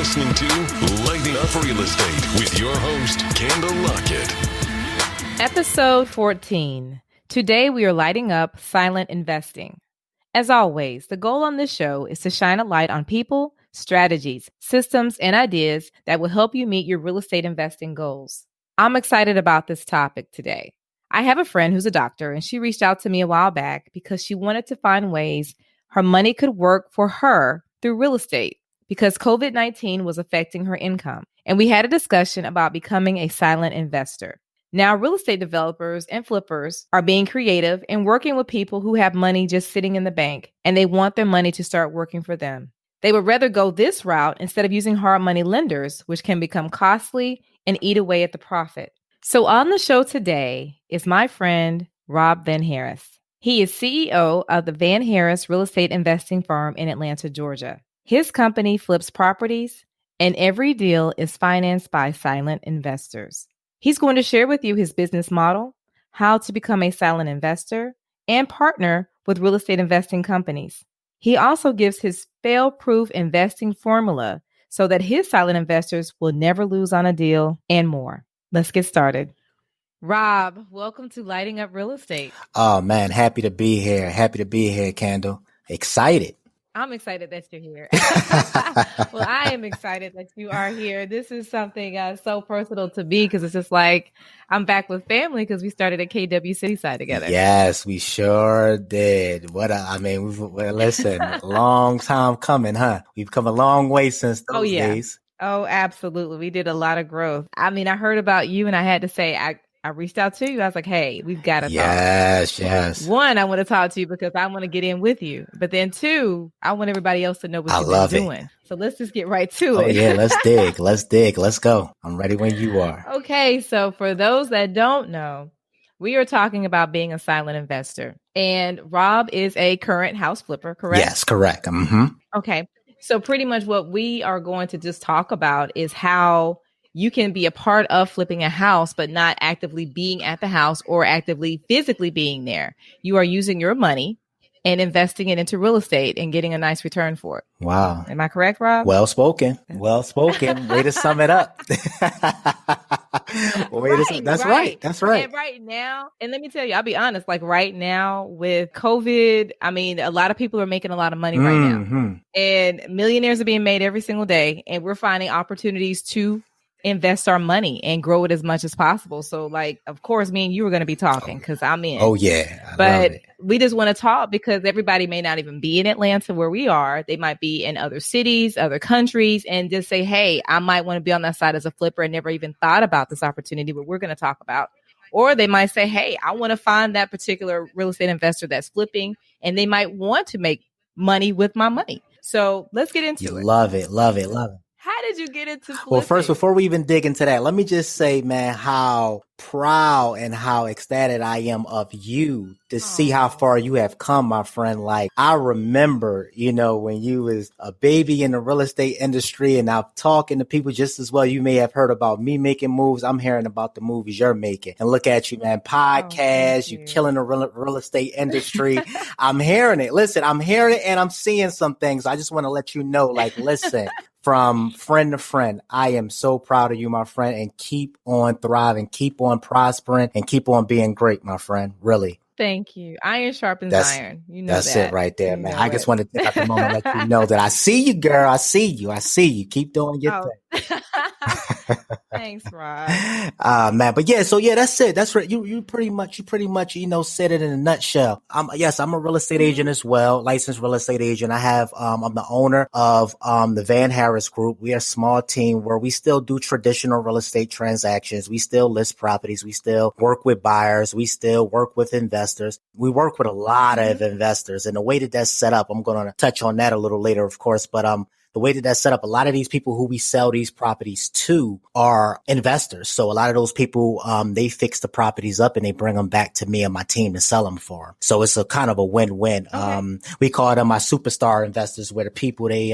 listening to Lighting Up Real Estate with your host, Kendall Lockett. Episode 14. Today we are lighting up silent investing. As always, the goal on this show is to shine a light on people, strategies, systems, and ideas that will help you meet your real estate investing goals. I'm excited about this topic today. I have a friend who's a doctor, and she reached out to me a while back because she wanted to find ways her money could work for her through real estate because COVID-19 was affecting her income. And we had a discussion about becoming a silent investor. Now, real estate developers and flippers are being creative and working with people who have money just sitting in the bank, and they want their money to start working for them. They would rather go this route instead of using hard money lenders, which can become costly and eat away at the profit. So on the show today is my friend, Rob Van Harris. He is CEO of the Van Harris Real Estate Investing Firm in Atlanta, Georgia. His company flips properties, and every deal is financed by silent investors. He's going to share with you his business model, how to become a silent investor, and partner with real estate investing companies. He also gives his fail-proof investing formula so that his silent investors will never lose on a deal and more. Let's get started. Rob, welcome to Lighting Up Real Estate. Oh, man, happy to be here. Happy to be here, Kendall. Excited. I'm excited that you're here. Well, I am excited that you are here. This is something so personal to me because it's just like I'm back with family because we started at KW Cityside together. Yes, we sure did. Listen, long time coming, huh? We've come a long way since those days. Oh, absolutely. We did a lot of growth. I mean, I heard about you and I had to say, I reached out to you. I was like, hey, we've got to talk. Yes. One, I want to talk to you because I want to get in with you. But then two, I want everybody else to know what you're doing. So let's just get right to it. Oh, yeah, let's dig. Let's go. I'm ready when you are. Okay, so for those that don't know, we are talking about being a silent investor. And Rob is a current house flipper, correct? Yes, correct. Mm-hmm. Okay, so pretty much what we are going to just talk about is how you can be a part of flipping a house, but not actively being at the house or actively physically being there. You are using your money and investing it into real estate and getting a nice return for it. Wow. Am I correct, Rob? Well spoken. Way to sum it up. That's right. And right now, and let me tell you, I'll be honest, like right now with COVID, I mean, a lot of people are making a lot of money right now. And millionaires are being made every single day. And we're finding opportunities to invest our money and grow it as much as possible. So like, of course, me and you were going to be talking because I'm in. Oh yeah. But we just want to talk because everybody may not even be in Atlanta where we are. They might be in other cities, other countries, and just say, hey, I might want to be on that side as a flipper and never even thought about this opportunity, but we're going to talk about. Or they might say, hey, I want to find that particular real estate investor that's flipping, and they might want to make money with my money. So let's get into it. Love it. How did you get into flipping? Well, first, before we even dig into that, let me just say, man, how proud and how ecstatic I am of you to see how far you have come, my friend. Like, I remember, when you was a baby in the real estate industry, and I'm talking to people just as well. You may have heard about me making moves. I'm hearing about the moves you're making. And look at you, man. Podcast, you killing the real estate industry. I'm hearing it. Listen, I'm hearing it and I'm seeing some things. I just want to let you know, like, listen. From friend to friend, I am so proud of you, my friend, and keep on thriving, keep on prospering, and keep on being great, my friend. Really. Thank you. Iron sharpens iron. You know that's that. It right there, man. I just want to take out the moment and let you know that I see you, girl. I see you. Keep doing your thing. Thanks, Rob. Man. But yeah, that's it. That's right. You pretty much, said it in a nutshell. I'm a real estate agent as well, licensed real estate agent. I have, I'm the owner of, the Van Harris Group. We are a small team where we still do traditional real estate transactions. We still list properties. We still work with buyers. We still work with investors. We work with a lot of investors, and the way that that's set up, I'm going to touch on that a little later, of course, but, the way that that's set up, a lot of these people who we sell these properties to are investors. So a lot of those people, they fix the properties up and they bring them back to me and my team to sell them for them. So it's a kind of a win-win. Okay. We call them my superstar investors, where the people they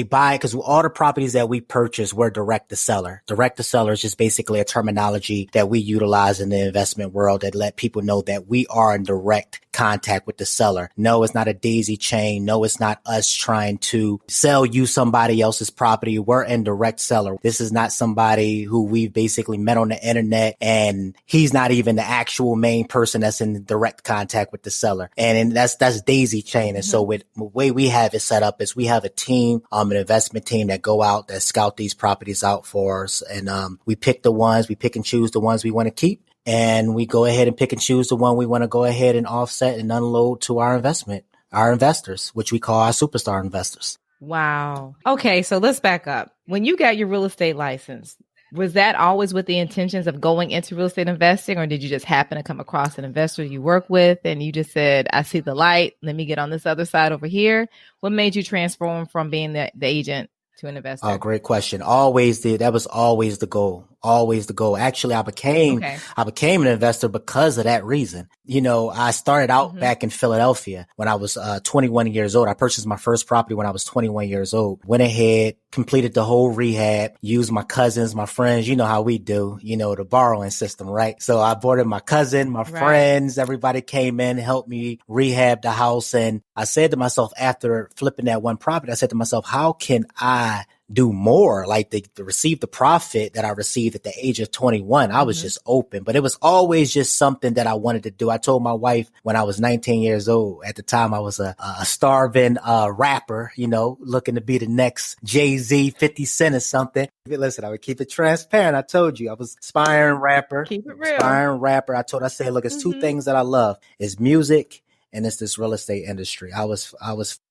buy, because all the properties that we purchase, we're direct to seller. Direct to seller is just basically a terminology that we utilize in the investment world that let people know that we are in direct contact with the seller. No, it's not a daisy chain. No, it's not us trying to sell you somebody else's property. We're in direct seller. This is not somebody who we've basically met on the internet, and he's not even the actual main person that's in direct contact with the seller. And that's daisy chain. And so with the way we have it set up is we have a team, an investment team that go out, that scout these properties out for us. And we pick and choose the ones we want to keep. And we go ahead and pick and choose the one we want to go ahead and offset and unload to our investors, which we call our superstar investors. Wow. Okay, so let's back up. When you got your real estate license, was that always with the intentions of going into real estate investing, or did you just happen to come across an investor you work with and you just said, I see the light, let me get on this other side over here? What made you transform from being the agent to an investor? Oh, great question. That was always the goal. Always the goal. Actually, I became an investor because of that reason. You know, I started out back in Philadelphia when I was 21 years old. I purchased my first property when I was 21 years old. Went ahead, completed the whole rehab, used my cousins, my friends. You know how we do, the borrowing system, right? So I boarded my cousin, my friends, everybody came in, helped me rehab the house. And I said to myself, after flipping that one property, I said to myself, how can I do more, like to receive the profit that I received at the age of 21. I was just open, but it was always just something that I wanted to do. I told my wife when I was 19 years old, at the time I was a starving rapper, looking to be the next Jay-Z, 50 Cent or something. Listen, I would keep it transparent. I told you I was aspiring rapper. Keep it real. Aspiring rapper. I said, look, it's two things that I love. It's music and it's this real estate industry. I was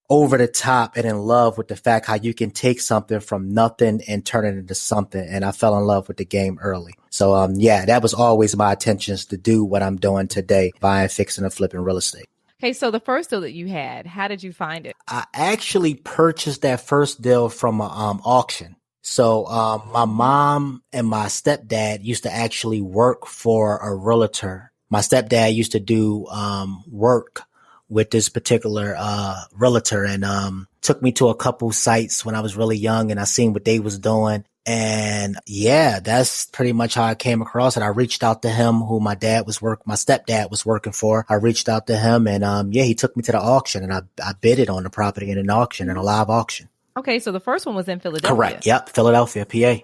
over the top and in love with the fact how you can take something from nothing and turn it into something. And I fell in love with the game early. So, that was always my intentions to do what I'm doing today, buying, fixing, and flipping real estate. Okay, so the first deal that you had, how did you find it? I actually purchased that first deal from an auction. So, my mom and my stepdad used to actually work for a realtor. My stepdad used to do work with this particular realtor, and took me to a couple sites when I was really young, and I seen what they was doing. And yeah, that's pretty much how I came across it. I reached out to him, who my stepdad was working for. I reached out to him, and he took me to the auction, and I bidded on the property in an auction, in a live auction. Okay, so the first one was in Philadelphia. Correct. Yep, Philadelphia, PA.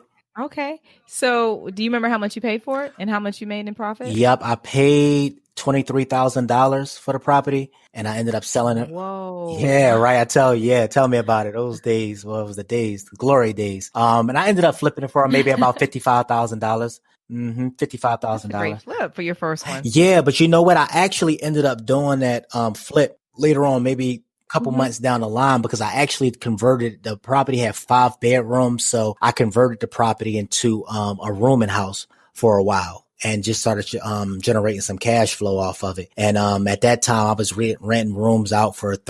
Okay, so do you remember how much you paid for it and how much you made in profit? Yep, I paid $23,000 for the property, and I ended up selling it. Whoa. Yeah, right. Tell me about it. Those days, well, it was the glory days. And I ended up flipping it for maybe about $55,000. $55,000. Great flip for your first one. Yeah, but you know what? I actually ended up doing that flip later on, maybe couple months down the line, because I actually converted the property, had 5 bedrooms. So I converted the property into a rooming house for a while and just started generating some cash flow off of it. And at that time I was renting rooms out for $100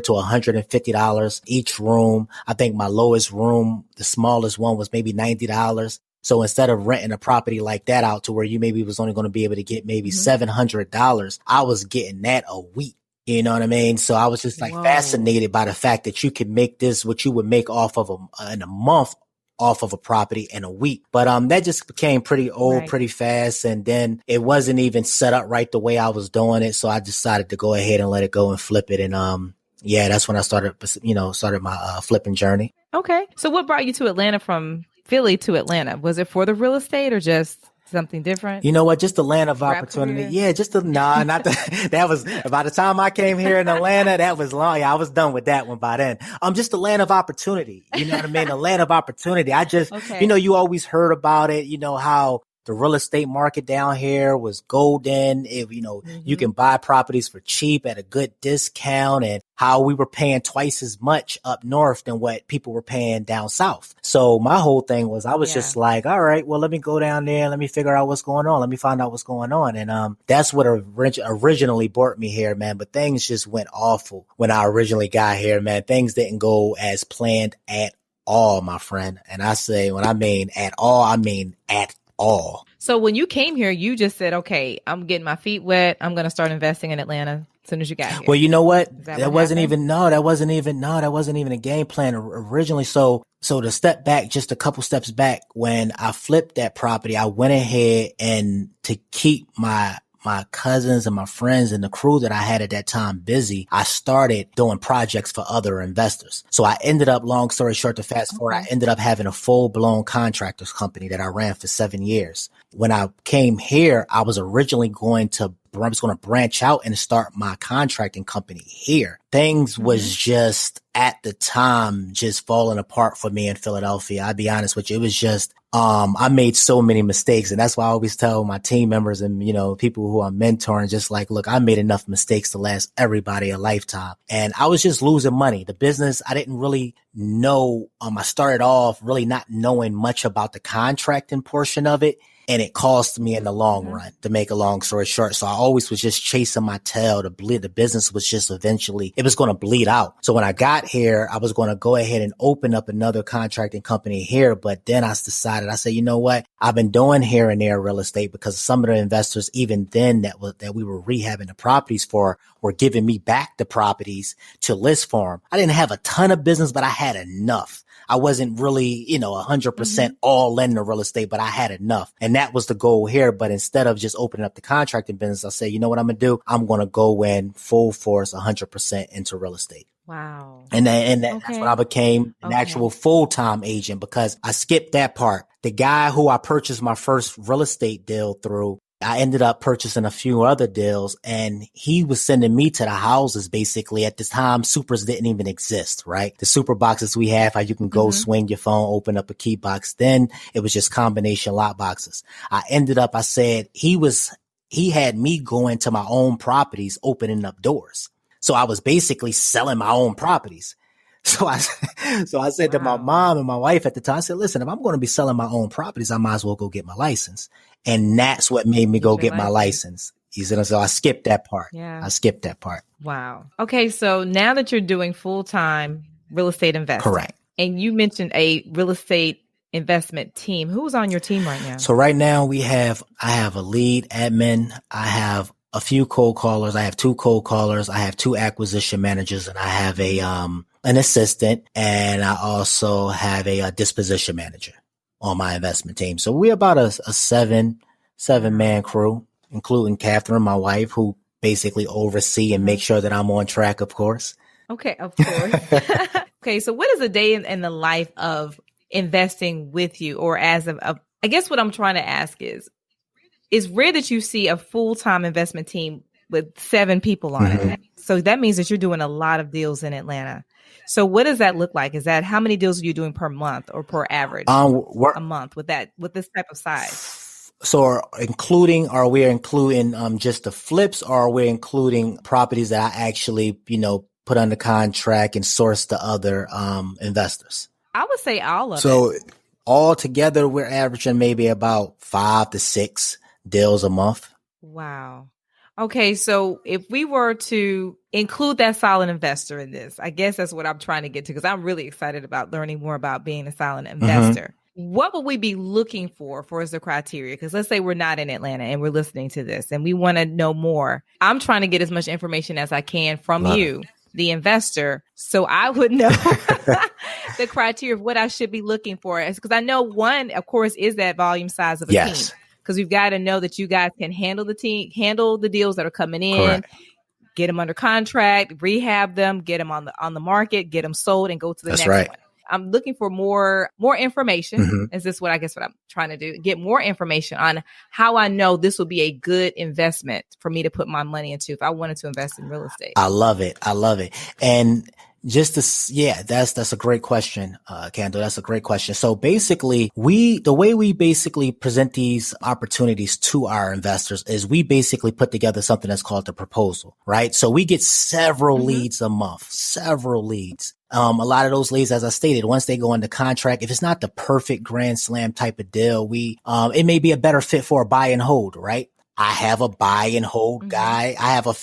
to $150 each room. I think my lowest room, the smallest one, was maybe $90. So instead of renting a property like that out to where you maybe was only going to be able to get maybe $700, I was getting that a week. You know what I mean? So I was just fascinated by the fact that you could make this, what you would make off of in a month off of a property in a week. But that just became pretty old pretty fast. And then it wasn't even set up right the way I was doing it. So I decided to go ahead and let it go and flip it. And that's when I started my flipping journey. Okay. So what brought you to Atlanta from Philly to Atlanta? Was it for the real estate or just something different? You know what? Just the land of opportunity. Yeah, that was, by the time I came here in Atlanta, that was long. Yeah, I was done with that one by then. Just the land of opportunity. You know what I mean? The land of opportunity. I just, you always heard about it, how the real estate market down here was golden. You can buy properties for cheap at a good discount, and how we were paying twice as much up north than what people were paying down south. So my whole thing was, I was just like, all right, well, let me go down there. Let me figure out what's going on. Let me find out what's going on. And that's what originally brought me here, man. But things just went awful when I originally got here, man. Things didn't go as planned at all, my friend. And I say, when I mean at all, I mean at all. So when you came here, you just said, okay, I'm getting my feet wet. I'm going to start investing in Atlanta as soon as you got here. Well, you know what? That wasn't even a game plan originally. So to step back, just a couple steps back, when I flipped that property, I went ahead and to keep my my cousins and my friends and the crew that I had at that time busy, I started doing projects for other investors. So I ended up, long story short, to fast forward, I ended up having a full-blown contractors company that I ran for 7 years. When I came here, I was originally going to branch out and start my contracting company here. Things was just at the time just falling apart for me in Philadelphia. I'll be honest with you. It was just, I made so many mistakes. And that's why I always tell my team members and, people who I'm mentoring, just like, look, I made enough mistakes to last everybody a lifetime. And I was just losing money. The business, I didn't really know. I started off really not knowing much about the contracting portion of it. And it cost me in the long run, to make a long story short. So I always was just chasing my tail. The business was just eventually, it was going to bleed out. So when I got here, I was going to go ahead and open up another contracting company here. But then I decided, I said, you know what? I've been doing here and there real estate because some of the investors, even then that we were rehabbing the properties for, were giving me back the properties to list for them. I didn't have a ton of business, but I had enough. I wasn't really, 100% all in the real estate, but I had enough. And that was the goal here. But instead of just opening up the contracting business, I said, you know what I'm going to do? I'm going to go in full force, 100% into real estate. Wow. And that's when I became an actual full-time agent, because I skipped that part. The guy who I purchased my first real estate deal through, I ended up purchasing a few other deals, and he was sending me to the houses. Basically, at this time, supers didn't even exist, right? The super boxes we have, how you can go swing your phone, open up a key box. Then it was just combination lock boxes. He had me going to my own properties, opening up doors. So I was basically selling my own properties. So I said to my mom and my wife at the time, I said, listen, if I'm going to be selling my own properties, I might as well go get my license. And that's what made me go get my license. You see, so I skipped that part. Yeah. I skipped that part. Wow. Okay. So now that you're doing full-time real estate investing. Correct. And you mentioned a real estate investment team. Who's on your team right now? So right now I have a lead admin. I have a few cold callers. I have 2 cold callers. I have 2 acquisition managers, and I have an assistant, and I also have a disposition manager on my investment team. So we're about a seven man crew, including Catherine, my wife, who basically oversee and make sure that I'm on track, of course. Okay, of course. Okay, so what is a day in the life of investing with you, or as I guess what I'm trying to ask is, it's rare that you see a full-time investment team with 7 people on it. So that means that you're doing a lot of deals in Atlanta. So what does that look like? Is that how many deals are you doing per month or per average a month with this type of size? So are we including just the flips, or are we including properties that I actually, put under contract and source to other investors? I would say all of it. So all together, we're averaging maybe about 5 to 6 deals a month. Wow. Okay, so if we were to include that silent investor in this, I guess that's what I'm trying to get to, because I'm really excited about learning more about being a silent investor. What would we be looking for as the criteria? Because let's say we're not in Atlanta and we're listening to this and we want to know more. I'm trying to get as much information as I can from you, the investor, so I would know the criteria of what I should be looking for. Because I know one, of course, is that volume size of a team. Because we've got to know that you guys can handle the deals that are coming in, correct, get them under contract, rehab them, get them on the market, get them sold, and go to the next one. I'm looking for more information. Is this what I'm trying to do? Get more information on how I know this will be a good investment for me to put my money into if I wanted to invest in real estate. I love it. And that's a great question, Kendall. That's a great question. So basically, the way we basically present these opportunities to our investors is we basically put together something that's called the proposal, right? So we get several leads a month, several leads. A lot of those leads, as I stated, once they go into contract, if it's not the perfect grand slam type of deal, it may be a better fit for a buy and hold, right? I have a buy and hold guy. I have a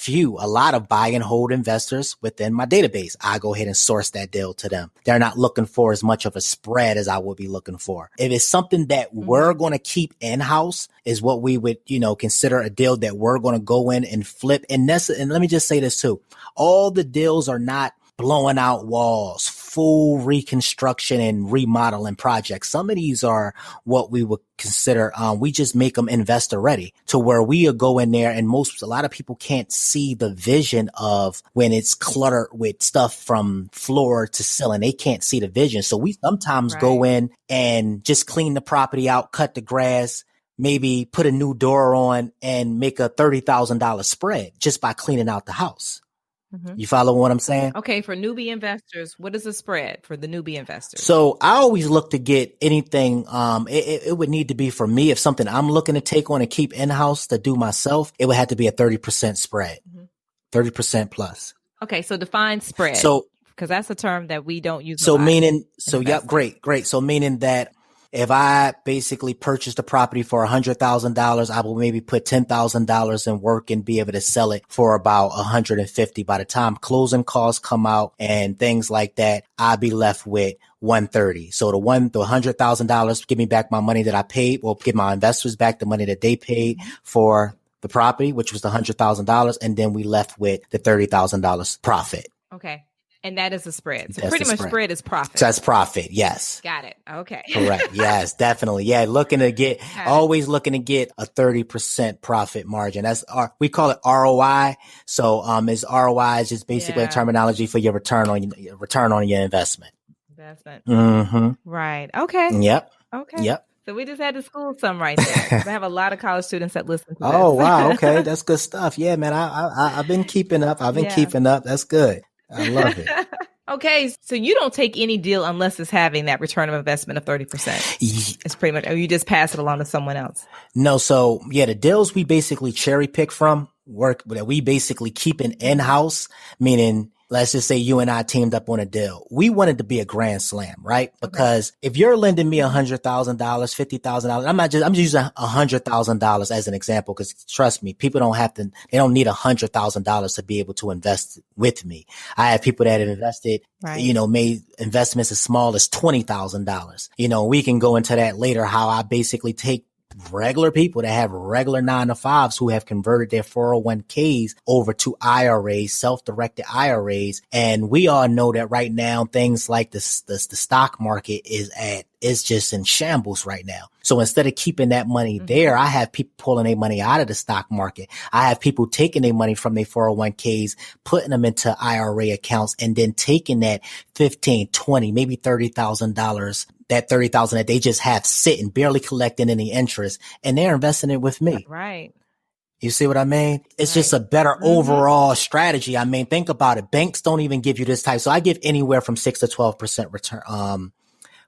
lot of buy and hold investors within my database. I go ahead and source that deal to them. They're not looking for as much of a spread as I would be looking for. If it's something that we're going to keep in-house, is what we would, consider a deal that we're going to go in and flip. And let me just say this too. All the deals are not blowing out walls, full reconstruction and remodeling projects. Some of these are what we would consider, we just make them investor ready to where we'll go in there, and a lot of people can't see the vision of when it's cluttered with stuff from floor to ceiling. They can't see the vision. So we sometimes go in and just clean the property out, cut the grass, maybe put a new door on and make a $30,000 spread just by cleaning out the house. You follow what I'm saying? Okay. For newbie investors, what is the spread for the newbie investors? So I always look to get anything. It would need to be for me. If something I'm looking to take on and keep in-house to do myself, it would have to be a 30% spread, 30% plus. Okay. So define spread. So, because that's a term that we don't use. So meaning, so yep, great. So meaning that if I basically purchased a property for $100,000, I will maybe put $10,000 in work and be able to sell it for about $150. By the time closing costs come out and things like that, I'll be left with $130. So the $100,000 give me back my money that I paid, or give my investors back the money that they paid for the property, which was the $100,000. And then we left with the $30,000 profit. Okay. And that is a spread. So That's pretty much spread is profit. So that's profit. Yes. Got it. Okay. Correct. Yes, definitely. Yeah. Always looking to get a 30% profit margin. We call it ROI. So, ROI is just basically a terminology for your return on your investment. Mm-hmm. Right. Okay. Yep. Okay. Yep. So we just had to school some right there. I have a lot of college students that listen to this. Oh, wow. Okay. That's good stuff. Yeah, man. I've been keeping up. Keeping up. That's good. I love it. Okay. So you don't take any deal unless it's having that return of investment of 30%. It's pretty much, or you just pass it along to someone else. No. So yeah, the deals we basically cherry pick from work that we basically keep in-house, meaning let's just say you and I teamed up on a deal. We wanted to be a grand slam, right? Because if you're lending me $100,000, $50,000, I'm just using $100,000 as an example. Cause trust me, people they don't need $100,000 to be able to invest with me. I have people that have invested, made investments as small as $20,000. We can go into that later, how I basically take regular people that have regular 9-to-5s who have converted their 401ks over to IRAs, self-directed IRAs. And we all know that right now, things like the stock market is just in shambles right now. So instead of keeping that money there, I have people pulling their money out of the stock market. I have people taking their money from their 401ks, putting them into IRA accounts, and then taking that $15, $20, maybe $30,000, that $30,000 that they just have sitting, barely collecting any interest, and they're investing it with me. Right. You see what I mean? It's just a better overall strategy. I mean, think about it. Banks don't even give you this type. So I give anywhere from 6 to 12% return,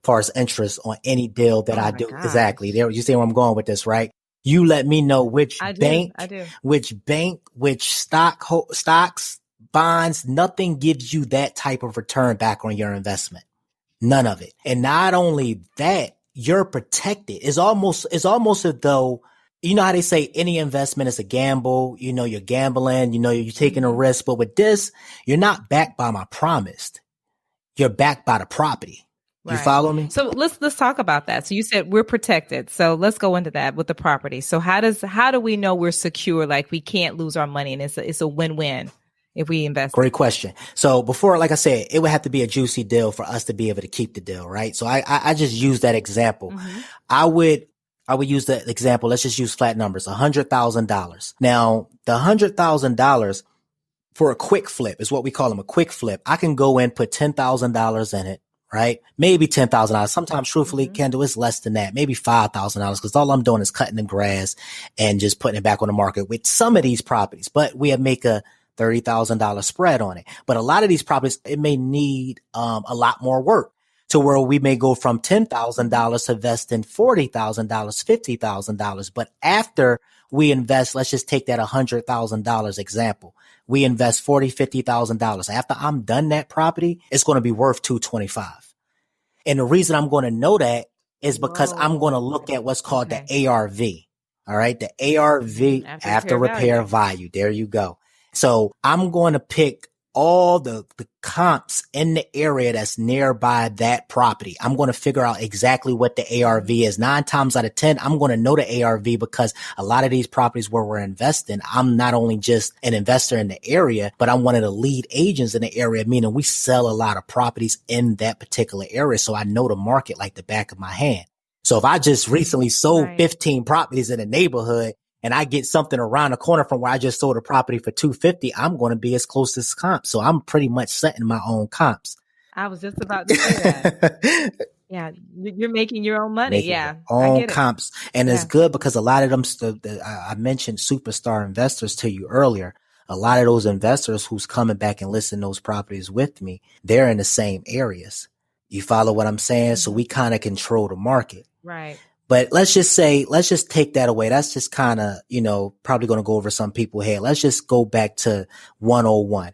far as interest on any deal that I do. God. Exactly. There, you see where I'm going with this, right? You let me know which bank, which stocks, bonds, nothing gives you that type of return back on your investment. None of it. And not only that, you're protected. It's almost as though, you know how they say any investment is a gamble, you're gambling, you're taking a risk. But with this, you're not backed by my promise. You're backed by the property. You follow me? So let's talk about that. So you said we're protected. So let's go into that with the property. So how do we know we're secure? Like we can't lose our money and it's a win-win if we invest. Great question. So before, like I said, it would have to be a juicy deal for us to be able to keep the deal, right? So I just use that example. I would use the example. Let's just use flat numbers, $100,000. Now the $100,000 for a quick flip is what we call them, a quick flip. I can go in, put $10,000 in it. Right? Maybe $10,000. Sometimes, truthfully, Kendall, it's less than that. Maybe $5,000 because all I'm doing is cutting the grass and just putting it back on the market with some of these properties. But we make a $30,000 spread on it. But a lot of these properties, it may need a lot more work to where we may go from $10,000 to invest in $40,000, $50,000. But after we invest, let's just take that $100,000 example. We invest $40,000, $50,000. After I'm done that property, it's going to be worth $225,000. And the reason I'm going to know that is because I'm going to look at what's called the ARV. All right. The ARV, after repair value. There you go. So I'm going to pick all the comps in the area that's nearby that property. I'm going to figure out exactly what the ARV is. 9 times out of 10, I'm going to know the ARV because a lot of these properties where we're investing, I'm not only just an investor in the area, but I'm one of the lead agents in the area, meaning we sell a lot of properties in that particular area. So I know the market like the back of my hand. So if I just recently sold 15 properties in a neighborhood, and I get something around the corner from where I just sold a property for $250, I'm going to be as close as comps. So I'm pretty much setting my own comps. I was just about to say that. Yeah, you're making your own money. Own comps. And it's good because a lot of them, I mentioned superstar investors to you earlier. A lot of those investors who's coming back and listing those properties with me, they're in the same areas. You follow what I'm saying? So we kind of control the market. Right. But let's just take that away. That's just kind of, probably going to go over some people's head. Let's just go back to 101.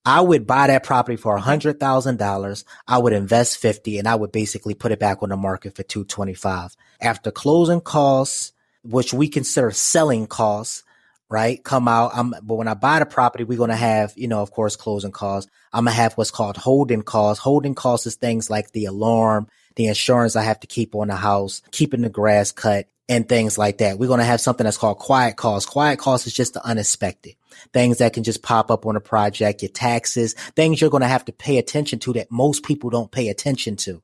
I would buy that property for $100,000. I would invest 50 and I would basically put it back on the market for $225. After closing costs, which we consider selling costs, right? Come out. But when I buy the property, we're going to have, of course, closing costs. I'm going to have what's called holding costs. Holding costs is things like the alarm, the insurance I have to keep on the house, keeping the grass cut, and things like that. We're going to have something that's called quiet costs. Quiet costs is just the unexpected. Things that can just pop up on a project, your taxes, things you're going to have to pay attention to that most people don't pay attention to.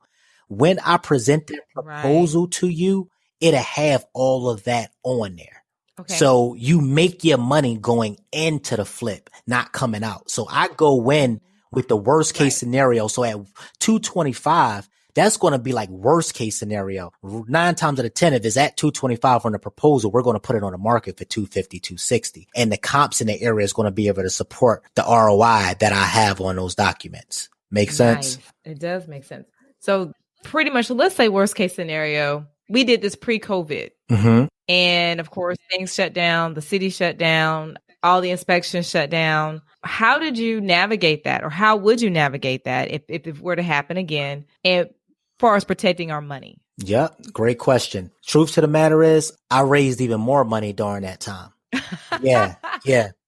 When I present that proposal to you, it'll have all of that on there. Okay. So you make your money going into the flip, not coming out. So I go in with the worst case scenario. So at 225, that's going to be like worst case scenario. 9 times out of 10, if it's at 225 on the proposal, we're going to put it on the market for 250, 260. And the comps in the area is going to be able to support the ROI that I have on those documents. Make sense? It does make sense. So pretty much, let's say worst case scenario, we did this pre-COVID. Mm-hmm. And of course, things shut down, the city shut down, all the inspections shut down. How did you navigate that? Or how would you navigate that if it were to happen again? And far as protecting our money? Yeah, great question. Truth to the matter is, I raised even more money during that time. Yeah.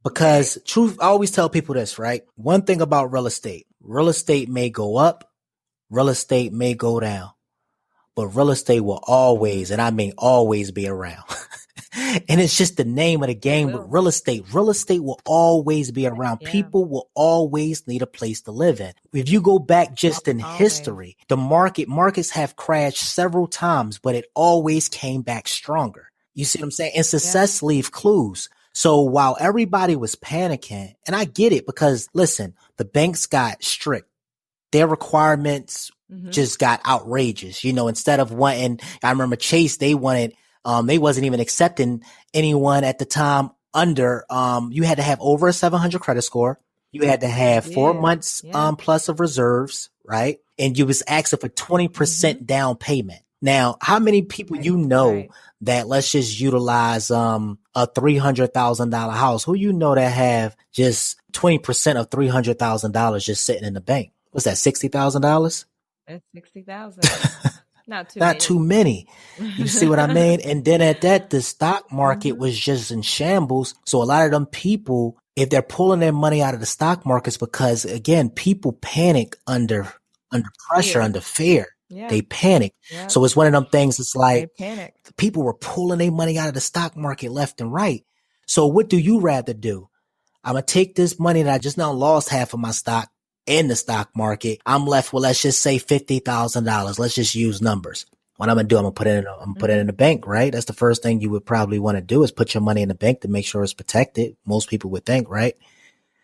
Because I always tell people this, right? One thing about real estate may go up, real estate may go down, but real estate will always, and I mean always, be around. And it's just the name of the game with real estate. Real estate will always be around. Yeah. People will always need a place to live in. If you go back just in history, the markets have crashed several times, but it always came back stronger. You see what I'm saying? And success leaves clues. So while everybody was panicking, and I get it because listen, the banks got strict. Their requirements just got outrageous. Instead of wanting, I remember Chase, they wasn't even accepting anyone at the time under, you had to have over a 700 credit score. You had to have 4 months, plus of reserves, right? And you was asking for 20% down payment. Now, how many people that let's just utilize, a $300,000 house? Who that have just 20% of $300,000 just sitting in the bank? What's that? $60,000? That's $60,000. Not too many. You see what I mean? And then at that, the stock market was just in shambles. So a lot of them people, if they're pulling their money out of the stock markets, because again, people panic under pressure, under fear. Yeah. They panic. Yeah. So it's one of them things. It's like people were pulling their money out of the stock market left and right. So what do you rather do? I'm going to take this money that I just now lost half of my stock in the stock market. I'm left with, let's just say $50,000. Let's just use numbers. What I'm going to do, I'm going to put it in the bank, right? That's the first thing you would probably want to do is put your money in the bank to make sure it's protected. Most people would think, right?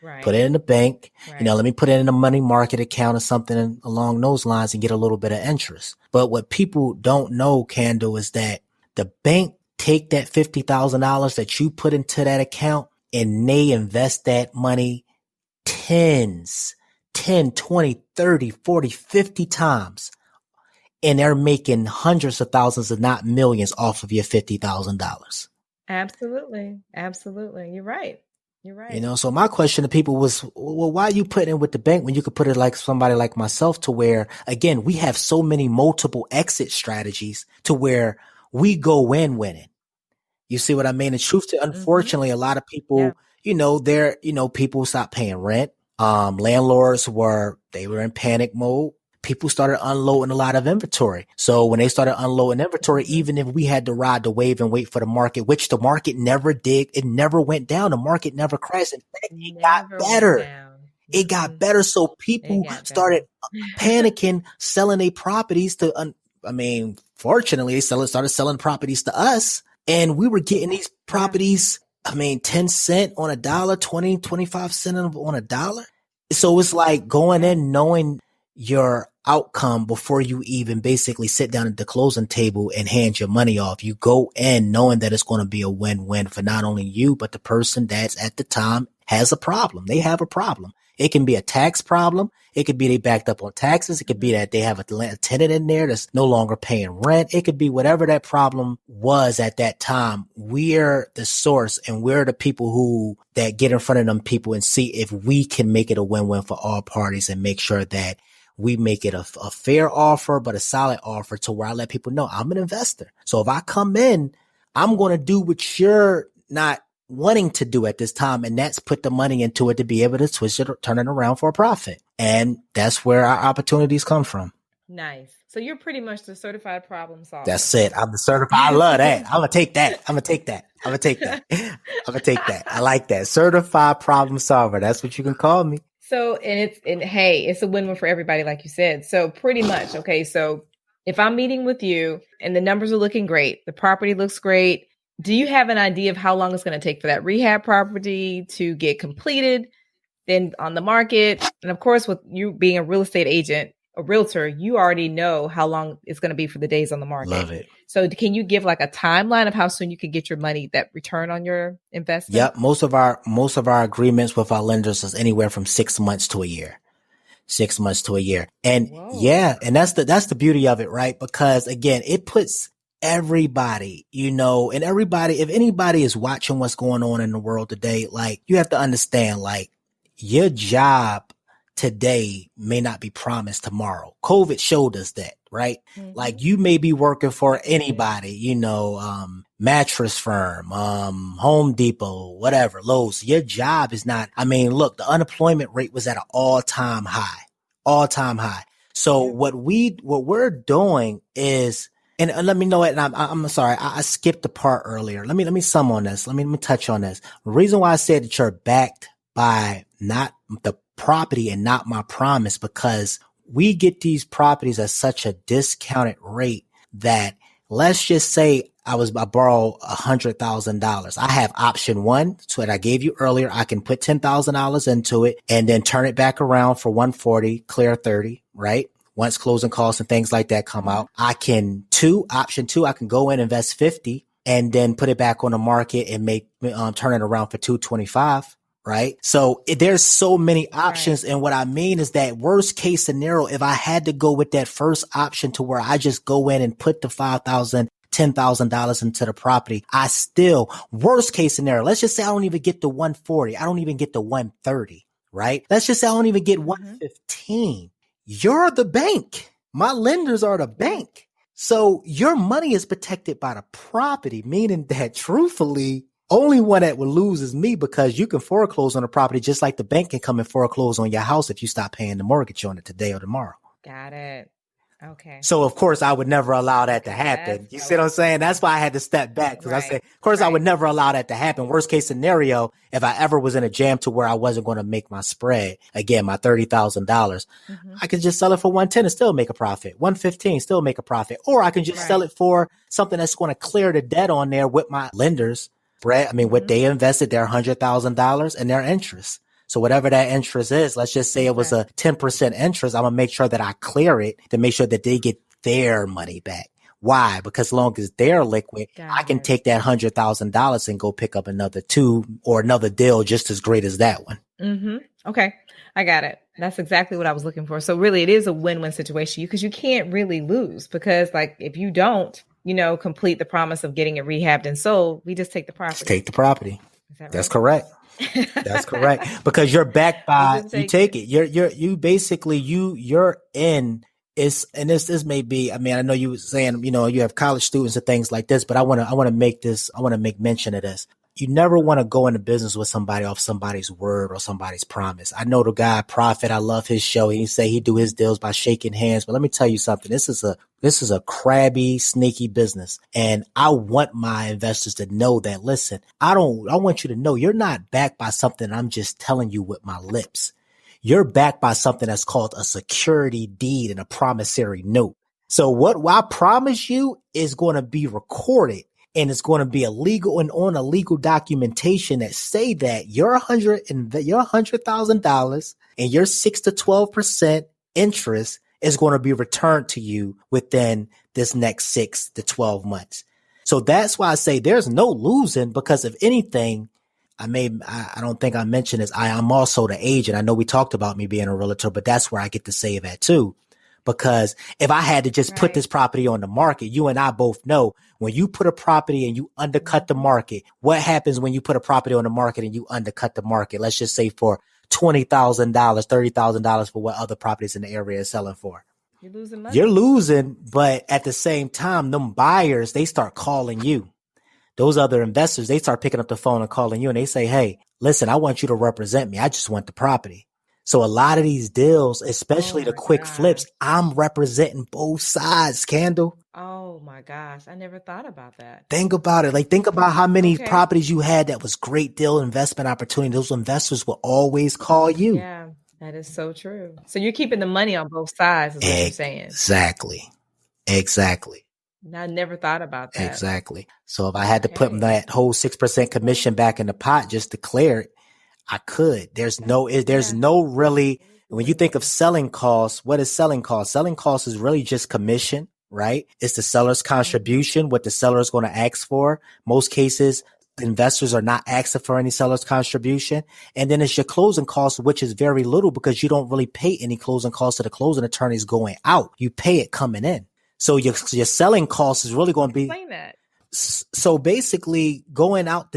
Right. Put it in the bank. Right. Let me put it in a money market account or something along those lines and get a little bit of interest. But what people don't know, Candle, is that the bank take that $50,000 that you put into that account and they invest that money 10, 20, 30, 40, 50 times. And they're making hundreds of thousands, if not millions, off of your $50,000. Absolutely. You're right. So my question to people was, well, why are you putting it with the bank when you could put it like somebody like myself to where, again, we have so many multiple exit strategies to where we go in winning. You see what I mean? The truth to, unfortunately, a lot of people, people stop paying rent. Landlords were in panic mode. People started unloading a lot of inventory. So when they started unloading inventory, even if we had to ride the wave and wait for the market, which the market never did, it never went down. The market never crashed. In fact, it got better. It got better. So people started panicking, selling their properties to, fortunately, they started selling properties to us. And we were getting these properties, 10 cents on a dollar, 20, 25 cents on a dollar. So it's like going in knowing your outcome before you even basically sit down at the closing table and hand your money off. You go in knowing that it's going to be a win-win for not only you, but the person that's at the time has a problem. They have a problem. It can be a tax problem. It could be they backed up on taxes. It could be that they have a tenant in there that's no longer paying rent. It could be whatever that problem was at that time. We're the source, and we're the people that get in front of them people and see if we can make it a win-win for all parties and make sure that we make it a fair offer, but a solid offer to where I let people know I'm an investor. So if I come in, I'm going to do what you're not wanting to do at this time, and that's put the money into it to be able to switch it or turn it around for a profit. And that's where our opportunities come from. Nice. So you're pretty much the certified problem solver. That's it. I'm the certified. I love that. I'm going to take that. I'm going to take that. I like that. Certified problem solver. That's what you can call me. So, hey, it's a win-win for everybody, like you said. So pretty much, okay. So if I'm meeting with you and the numbers are looking great, the property looks great, do you have an idea of how long it's going to take for that rehab property to get completed, then on the market? And of course, with you being a real estate agent, a realtor, you already know how long it's going to be for the days on the market. Love it. So can you give like a timeline of how soon you could get your money, that return on your investment? Yep. Most of our agreements with our lenders is anywhere from 6 months to a year. 6 months to a year. And and that's the beauty of it, right? Because again, it puts everybody, and everybody, if anybody is watching what's going on in the world today, like you have to understand, like your job today may not be promised tomorrow. COVID showed us that, right? Mm-hmm. Like you may be working for anybody, mattress firm, Home Depot, whatever, Lowe's. Your job is not, look, the unemployment rate was at an all-time high. So what we're doing is, and let me know it. And I'm sorry, I skipped the part earlier. Let me sum on this. Let me touch on this. The reason why I said that you're backed by not the property and not my promise, because we get these properties at such a discounted rate that, let's just say I borrow $100,000. I have option one, so that I gave you earlier. I can put $10,000 into it and then turn it back around for 140, clear 30, right? Once closing costs and things like that come out, option two, I can go in, invest 50 and then put it back on the market and turn it around for 225. Right. So there's so many options. Right. And what I mean is that worst case scenario, if I had to go with that first option to where I just go in and put the $5,000, $10,000 into the property, worst case scenario, let's just say I don't even get the 140. I don't even get the 130. Right. Let's just say I don't even get 115. You're the bank. My lenders are the bank. So your money is protected by the property, meaning that truthfully, only one that would lose is me, because you can foreclose on a property just like the bank can come and foreclose on your house if you stop paying the mortgage on it today or tomorrow. Got it. Okay. So of course I would never allow that to happen. You see what I'm saying? That's why I had to step back, because I said, of course I would never allow that to happen. Worst case scenario, if I ever was in a jam to where I wasn't going to make my spread, again, my $30,000, I could just sell it for 110 and still make a profit. 115, still make a profit. Or I can just sell it for something that's going to clear the debt on there with my lenders. What they invested, their $100,000 and their interest. So whatever that interest is, let's just say it was a 10% interest. I'm going to make sure that I clear it to make sure that they get their money back. Why? Because as long as they're liquid, I can take that $100,000 and go pick up another two or another deal just as great as that one. Mm-hmm. Okay. I got it. That's exactly what I was looking for. So really it is a win-win situation because you can't really lose, because like if you don't, complete the promise of getting it rehabbed and sold, we just take the property. Just take the property. Is that right? That's correct. That's correct. Because you're backed by, you take it. You're in. This may be, I know you were saying, you have college students and things like this, but I want to make mention of this. you never want to go into business with somebody off somebody's word or somebody's promise. I know the guy Prophet. I love his show. He say he do his deals by shaking hands. But let me tell you something. This is a crabby, sneaky business. And I want my investors to know that, listen, I want you to know you're not backed by something I'm just telling you with my lips. You're backed by something that's called a security deed and a promissory note. So what I promise you is going to be recorded. And it's going to be illegal and on a legal documentation that say that your $100,000 and your 6 to 12% interest is going to be returned to you within this next 6 to 12 months. So that's why I say there's no losing, because if anything, I don't think I mentioned this. I'm also the agent. I know we talked about me being a realtor, but that's where I get to say that too. Because if I had to just put this property on the market, you and I both know when you put a property and you undercut the market, what happens when you put a property on the market and you undercut the market? Let's just say for $20,000, $30,000 for what other properties in the area is selling for. You're losing money. You're losing, but at the same time, them buyers, they start calling you. Those other investors, they start picking up the phone and calling you and they say, hey, listen, I want you to represent me. I just want the property. So a lot of these deals, especially the quick flips, I'm representing both sides, Candle. Oh my gosh. I never thought about that. Think about it. Like, think about how many properties you had that was great deal investment opportunity. Those investors will always call you. Yeah, that is so true. So you're keeping the money on both sides is what you're saying. Exactly. I never thought about that. Exactly. So if I had to put that whole 6% commission back in the pot, just declare it, I could. There's no really, when you think of selling costs, what is selling costs? Selling costs is really just commission, right? It's the seller's contribution, what the seller is going to ask for. Most cases, investors are not asking for any seller's contribution. And then it's your closing costs, which is very little because you don't really pay any closing costs to the closing attorneys going out. You pay it coming in. So your selling cost is really going to be. Explain that. So basically going into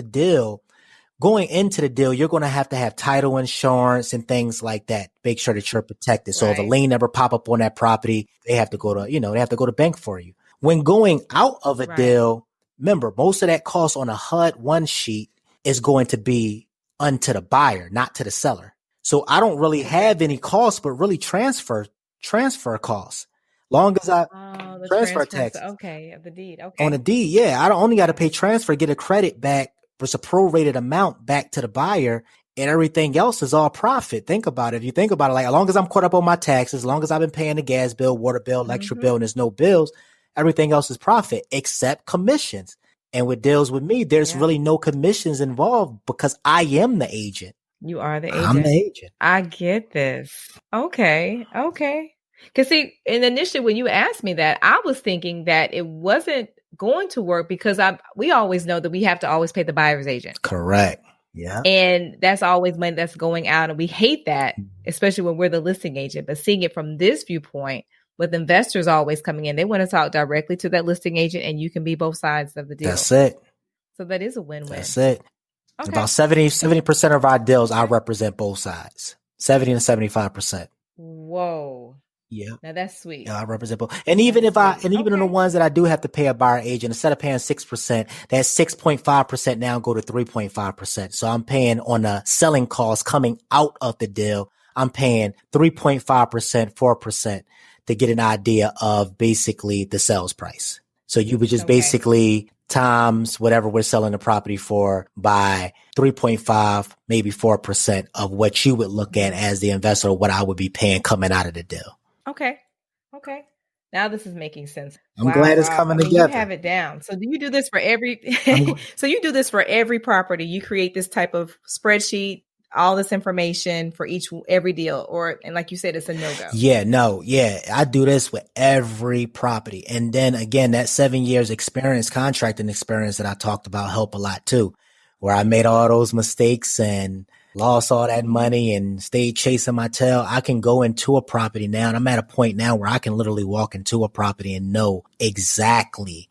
the deal, you're going to have title insurance and things like that. Make sure that you're protected. So if a lien ever pop up on that property, they have to go to bank for you. When going out of a deal, remember, most of that cost on a HUD-1 sheet is going to be unto the buyer, not to the seller. So I don't really have any costs, but really transfer costs. Long as I transfer tax. Okay, the deed. Okay. On the deed, yeah. I don't only got to pay transfer, get a credit back. It's a prorated amount back to the buyer, and everything else is all profit. Think about it. If you think about it, like as long as I'm caught up on my taxes, as long as I've been paying the gas bill, water bill, electric bill, and there's no bills, everything else is profit except commissions. And with deals with me, there's really no commissions involved because I am the agent. You are the agent. I'm the agent. I get this. Okay. Because see, and initially when you asked me that, I was thinking that it wasn't going to work because we always know that we have to always pay the buyer's agent. Correct. Yeah. And that's always money that's going out. And we hate that, especially when we're the listing agent. But seeing it from this viewpoint, with investors always coming in, they want to talk directly to that listing agent and you can be both sides of the deal. That's it. So that is a win-win. That's it. Okay. About 70% of our deals, I represent both sides. 70 to 75%. Whoa. Yeah. Now that's sweet. Yeah, I represent both. And even in the ones that I do have to pay a buyer agent, instead of paying 6%, that 6.5% now go to 3.5%. So I'm paying on the selling costs coming out of the deal. I'm paying 3.5%, 4% to get an idea of basically the sales price. So you would just basically times whatever we're selling the property for by 3.5, maybe 4% of what you would look at as the investor, what I would be paying coming out of the deal. Okay. Now this is making sense. I'm glad it's coming together. You have it down. So do you do this for every? So you do this for every property? You create this type of spreadsheet, all this information for every deal, and like you said, it's a no-go. Yeah, I do this with every property, and then again, that 7 years experience, contracting experience that I talked about, help a lot too, where I made all those mistakes and lost all that money and stayed chasing my tail. I can go into a property now, and I'm at a point now where I can literally walk into a property and know exactly,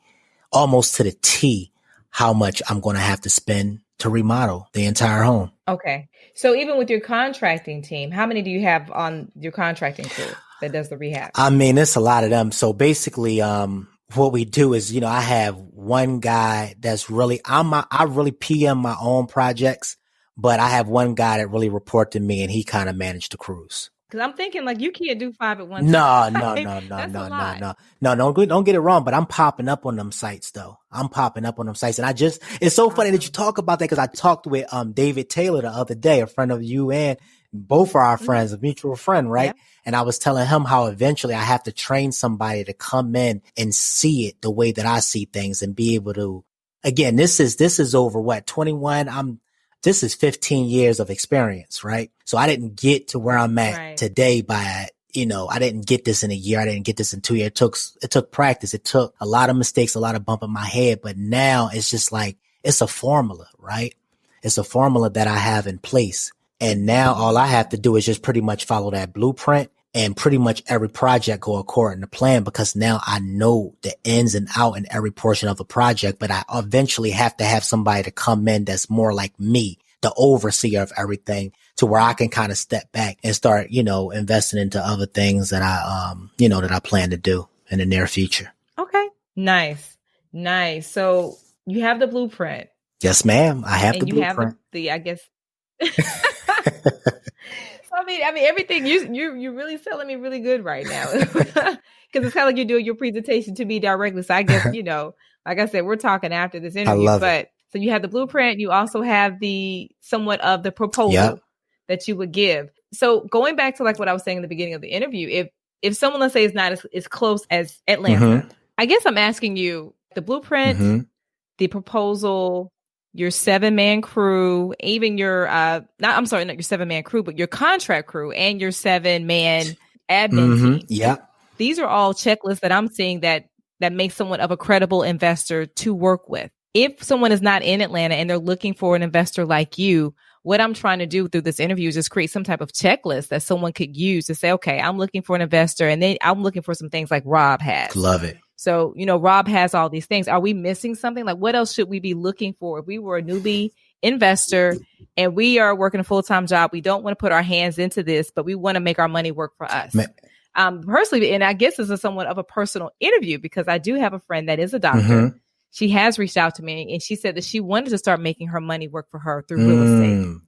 almost to the T, how much I'm going to have to spend to remodel the entire home. Okay. So even with your contracting team, how many do you have on your contracting crew that does the rehab? I mean, it's a lot of them. So basically, what we do is, I have one guy that's really, I really PM my own projects, but I have one guy that really report to me and he kind of managed the cruise. Cause I'm thinking like you can't do 5 at one time. No. Don't get it wrong, but I'm popping up on them sites though. I'm popping up on them sites. And it's so funny that you talk about that because I talked with David Taylor the other day, a friend of you and both are our friends, a mutual friend, right? Yep. And I was telling him how eventually I have to train somebody to come in and see it the way that I see things and be able to, again, this is over what, 21? This is 15 years of experience, right? So I didn't get to where I'm at today by, I didn't get this in a year. I didn't get this in 2 years. It took practice. It took a lot of mistakes, a lot of bumping my head, but now it's just like, it's a formula, right? It's a formula that I have in place. And now all I have to do is just pretty much follow that blueprint and pretty much every project go according to plan because now I know the ins and out in every portion of a project, but I eventually have to have somebody to come in that's more like me, the overseer of everything to where I can kind of step back and start, investing into other things that that I plan to do in the near future. Okay. Nice. So you have the blueprint. Yes, ma'am. I have the blueprint. You have I guess. I mean, everything you're really selling me really good right now because it's kind of like you're doing your presentation to me directly. So I guess, like I said, we're talking after this interview, so you have the blueprint. You also have the somewhat of the proposal that you would give. So going back to like what I was saying in the beginning of the interview, if someone, let's say, is not as close as Atlanta, I guess I'm asking you the blueprint, the proposal, your 7-man crew, even your, not your 7-man crew, but your contract crew and your 7-man admin team. Yeah. These are all checklists that I'm seeing that makes someone of a credible investor to work with. If someone is not in Atlanta and they're looking for an investor like you, what I'm trying to do through this interview is just create some type of checklist that someone could use to say, okay, I'm looking for an investor and then I'm looking for some things like Rob has. Love it. So, Rob has all these things. Are we missing something? Like, what else should we be looking for? If we were a newbie investor and we are working a full-time job, we don't want to put our hands into this, but we want to make our money work for us. Personally, and I guess this is somewhat of a personal interview because I do have a friend that is a doctor. She has reached out to me and she said that she wanted to start making her money work for her through real estate.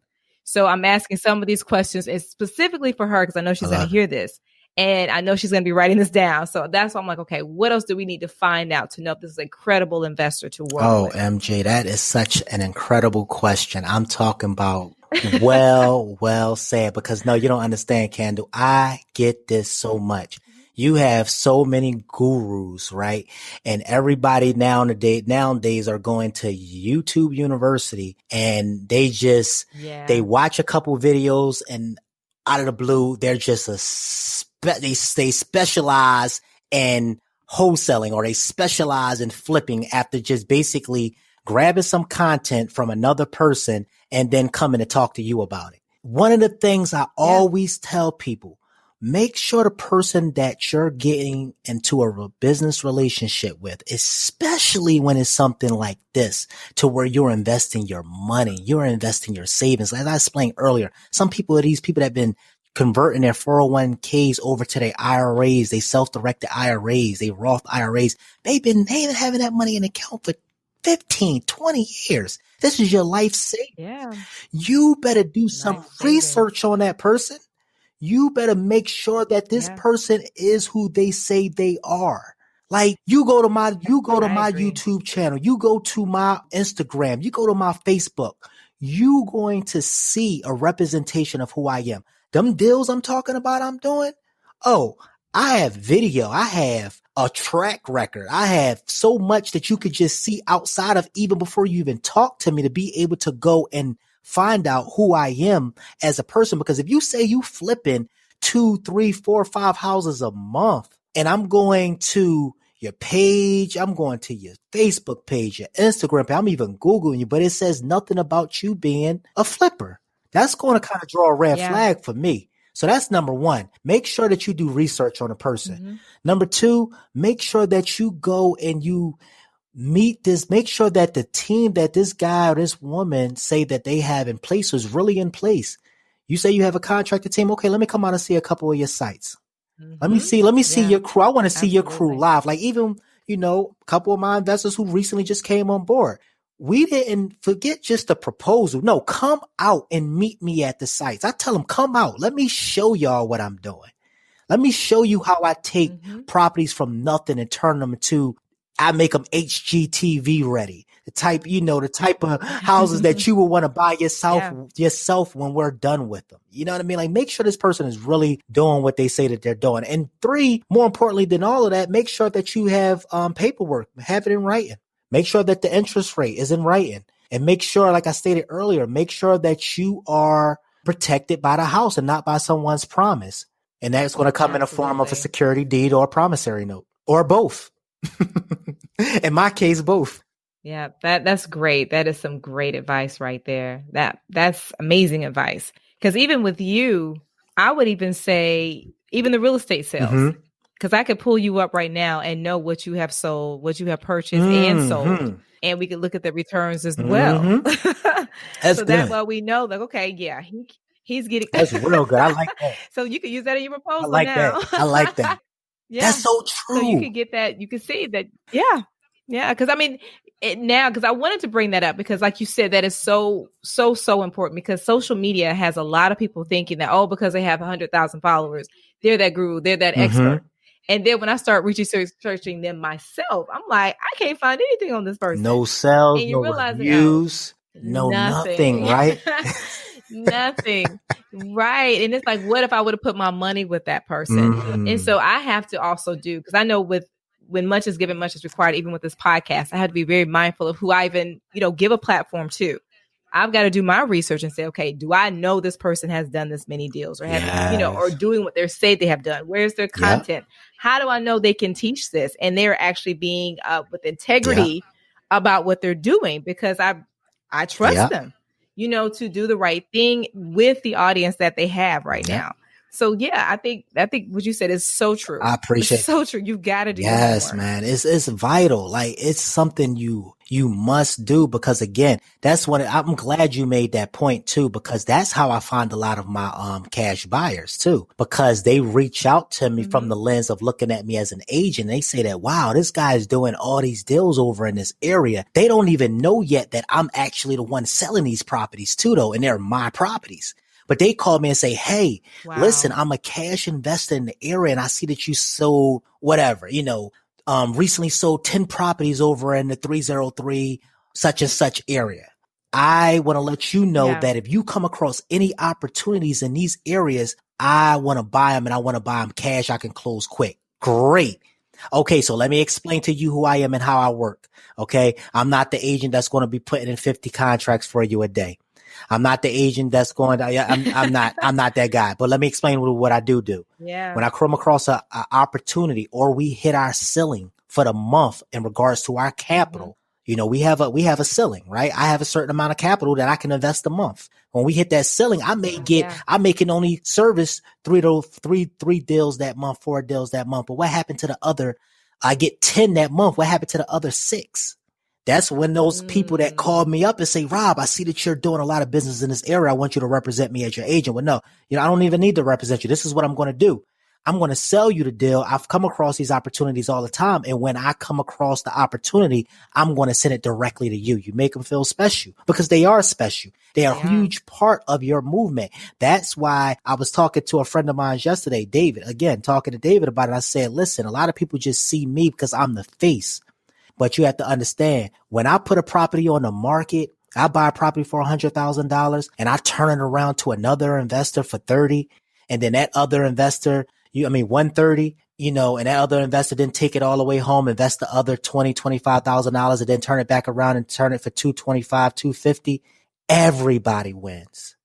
So I'm asking some of these questions and specifically for her because I know she's going to hear this. And I know she's going to be writing this down. So that's why I'm like, okay, what else do we need to find out to know if this is a credible investor to work with? Oh, MJ, that is such an incredible question. I'm talking about well said because no, you don't understand, Candle. I get this so much. You have so many gurus, right? And everybody nowadays are going to YouTube University and they just, they watch a couple videos and out of the blue, they're just they specialize in wholesaling or they specialize in flipping after just basically grabbing some content from another person and then coming to talk to you about it. One of the things I always tell people, make sure the person that you're getting into a business relationship with, especially when it's something like this, to where you're investing your money, you're investing your savings. As I explained earlier, some people are these people that have been converting their 401ks over to their IRAs, they self-directed IRAs, they Roth IRAs. They've been having that money in account for 15, 20 years. This is your life savings. Yeah. You better do some research on that person. You better make sure that this person is who they say they are. Like you go to my YouTube channel, you go to my Instagram, you go to my Facebook, you going to see a representation of who I am. Them deals I'm talking about I'm doing. Oh, I have video. I have a track record. I have so much that you could just see outside of even before you even talk to me to be able to go and find out who I am as a person. Because if you say you flipping 2, 3, 4, 5 houses a month and I'm going to your page, I'm going to your Facebook page, your Instagram page, I'm even Googling you, but it says nothing about you being a flipper. That's going to kind of draw a red flag for me. So that's number one. Make sure that you do research on a person. Number two, make sure that you go and you meet this. Make sure that the team that this guy or this woman say that they have in place is really in place. You say you have a contracted team. Okay, let me come out and see a couple of your sites. Let me see your crew. I want to see your crew live. Like even a couple of my investors who recently just came on board. We didn't forget just the proposal. No, come out and meet me at the sites. I tell them, come out. Let me show y'all what I'm doing. Let me show you how I take properties from nothing and turn them into, I make them HGTV ready. The type of houses that you will want to buy yourself when we're done with them. You know what I mean? Like, make sure this person is really doing what they say that they're doing. And 3, more importantly than all of that, make sure that you have paperwork, have it in writing. Make sure that the interest rate is in writing. And make sure, like I stated earlier, make sure that you are protected by the house and not by someone's promise. And that's going to come in the form of a security deed or a promissory note, or both. In my case, both. Yeah, that's great. That is some great advice right there. That's amazing advice. Because even with you, I would even say, even the real estate sales, because I could pull you up right now and know what you have sold, what you have purchased and sold. And we could look at the returns as well. That's so good. that way we know, like, okay, yeah, he's getting. That's real good. I like that. So you can use that in your proposal. I like now. that. I like that. Yeah. That's so true. So you can get that. You can see that. Yeah. Yeah. Because I mean, because I wanted to bring that up because, like you said, that is so important, because social media has a lot of people thinking that, because they have 100,000 followers, they're that guru, they're that expert. And then when I start researching them myself, I'm like, I can't find anything on this person. No sales, and you no realize reviews, nothing, right? Nothing. Right. And it's like, what if I would have put my money with that person? And so I have to also do, because I know when much is given, much is required, even with this podcast, I have to be very mindful of who I even, give a platform to. I've got to do my research and say, okay, do I know this person has done this many deals or have, or doing what they say they have done? Where's their content? How do I know they can teach this? And they're actually being with integrity about what they're doing, because I trust them, to do the right thing with the audience that they have right now. So I think what you said is so true. I appreciate it. So true. You've got to do Yes, more. man. It's vital. Like, it's something you must do, because again, that's when I'm glad you made that point too, because that's how I find a lot of my cash buyers too, because they reach out to me from the lens of looking at me as an agent. They say that, wow, this guy is doing all these deals over in this area. They don't even know yet that I'm actually the one selling these properties too, though, and they're my properties. But they call me and say, hey, listen, I'm a cash investor in the area, and I see that you sold whatever, recently sold 10 properties over in the 303 such and such area. I want to let you know that if you come across any opportunities in these areas, I want to buy them, and I want to buy them cash. I can close quick. Great. Okay, so let me explain to you who I am and how I work. Okay, I'm not the agent that's going to be putting in 50 contracts for you a day. I'm not the agent that's going to, I'm not that guy, but let me explain what I do. Yeah. When I come across an opportunity, or we hit our ceiling for the month in regards to our capital, we have a ceiling, right? I have a certain amount of capital that I can invest a month. When we hit that ceiling, I can only service three deals that month, 4 deals that month. But what happened to the other? I get 10 that month. What happened to the other 6? That's when those people that called me up and say, Rob, I see that you're doing a lot of business in this area. I want you to represent me as your agent. Well, no, I don't even need to represent you. This is what I'm going to do. I'm going to sell you the deal. I've come across these opportunities all the time. And when I come across the opportunity, I'm going to send it directly to you. You make them feel special, because they are special. They are a huge part of your movement. That's why I was talking to a friend of mine yesterday, David, again, talking to David about it. I said, listen, a lot of people just see me because I'm the face. But you have to understand, when I put a property on the market, I buy a property for $100,000 and I turn it around to another investor for 30. And then that other investor, 130, and that other investor didn't take it all the way home, invest the other $25,000 and then turn it back around and turn it for $225, $250. Everybody wins.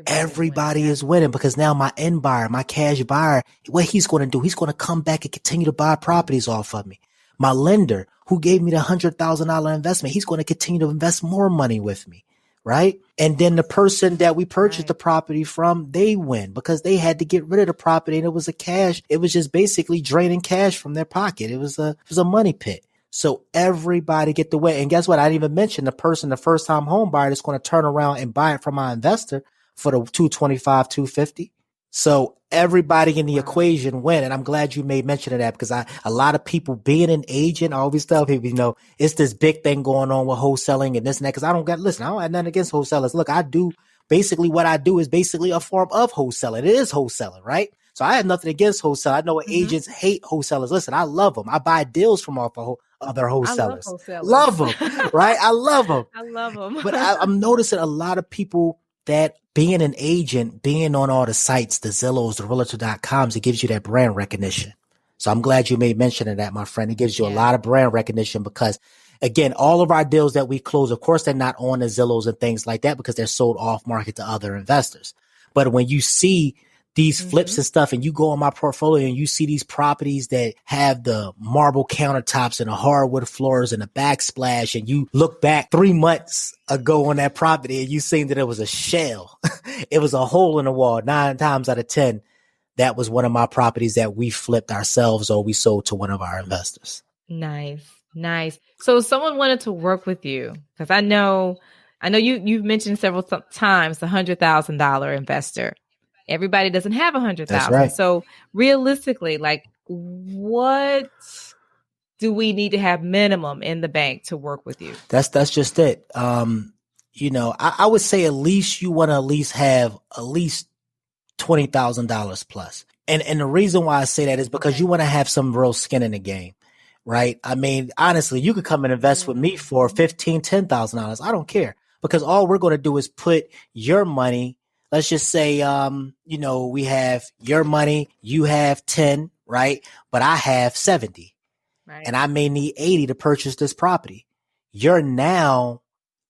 Everybody is winning, because now my end buyer, my cash buyer, what he's going to do, he's going to come back and continue to buy properties off of me. My lender, who gave me the $100,000 investment, he's going to continue to invest more money with me, right? And then the person that we purchased the property from, they win, because they had to get rid of the property, and it was just basically draining cash from their pocket. It was a money pit. So everybody get the win. And guess what? I didn't even mention the first time home buyer that's going to turn around and buy it from my investor for the $225, $250. So everybody in the equation win. And I'm glad you made mention of that because a lot of people being an agent, I always tell people, it's this big thing going on with wholesaling and this and that. Cause I don't have nothing against wholesalers. Look, basically what I do is basically a form of wholesaling. It is wholesaling, right? So I have nothing against wholesale. I know agents hate wholesalers. Listen, I love them. I buy deals from off of other wholesalers. Love them, right? I love them. I love them. But I'm noticing a lot of people that being an agent, being on all the sites, the Zillows, the Realtor.coms, it gives you that brand recognition. So I'm glad you made mention of that, my friend. It gives you a lot of brand recognition because, again, all of our deals that we close, of course, they're not on the Zillows and things like that because they're sold off market to other investors. But when you see these flips and stuff, and you go on my portfolio and you see these properties that have the marble countertops and the hardwood floors and the backsplash, and you look back 3 months ago on that property and you seen that it was a shell. It was a hole in the wall. 9 times out of 10, that was one of my properties that we flipped ourselves or we sold to one of our investors. Nice. So if someone wanted to work with you, because I know you've mentioned several times the $100,000 investor. Everybody doesn't have 100,000. Right. So realistically, like, what do we need to have minimum in the bank to work with you? That's just it. I would say at least you want to at least have at least $20,000 plus. And the reason why I say that is because you want to have some real skin in the game, right? I mean, honestly, you could come and invest with me for $15,000, $10,000. I don't care because all we're going to do is put your money. Let's just say, we have your money, you have 10, right? But I have 70, right? And I may need 80 to purchase this property. You're now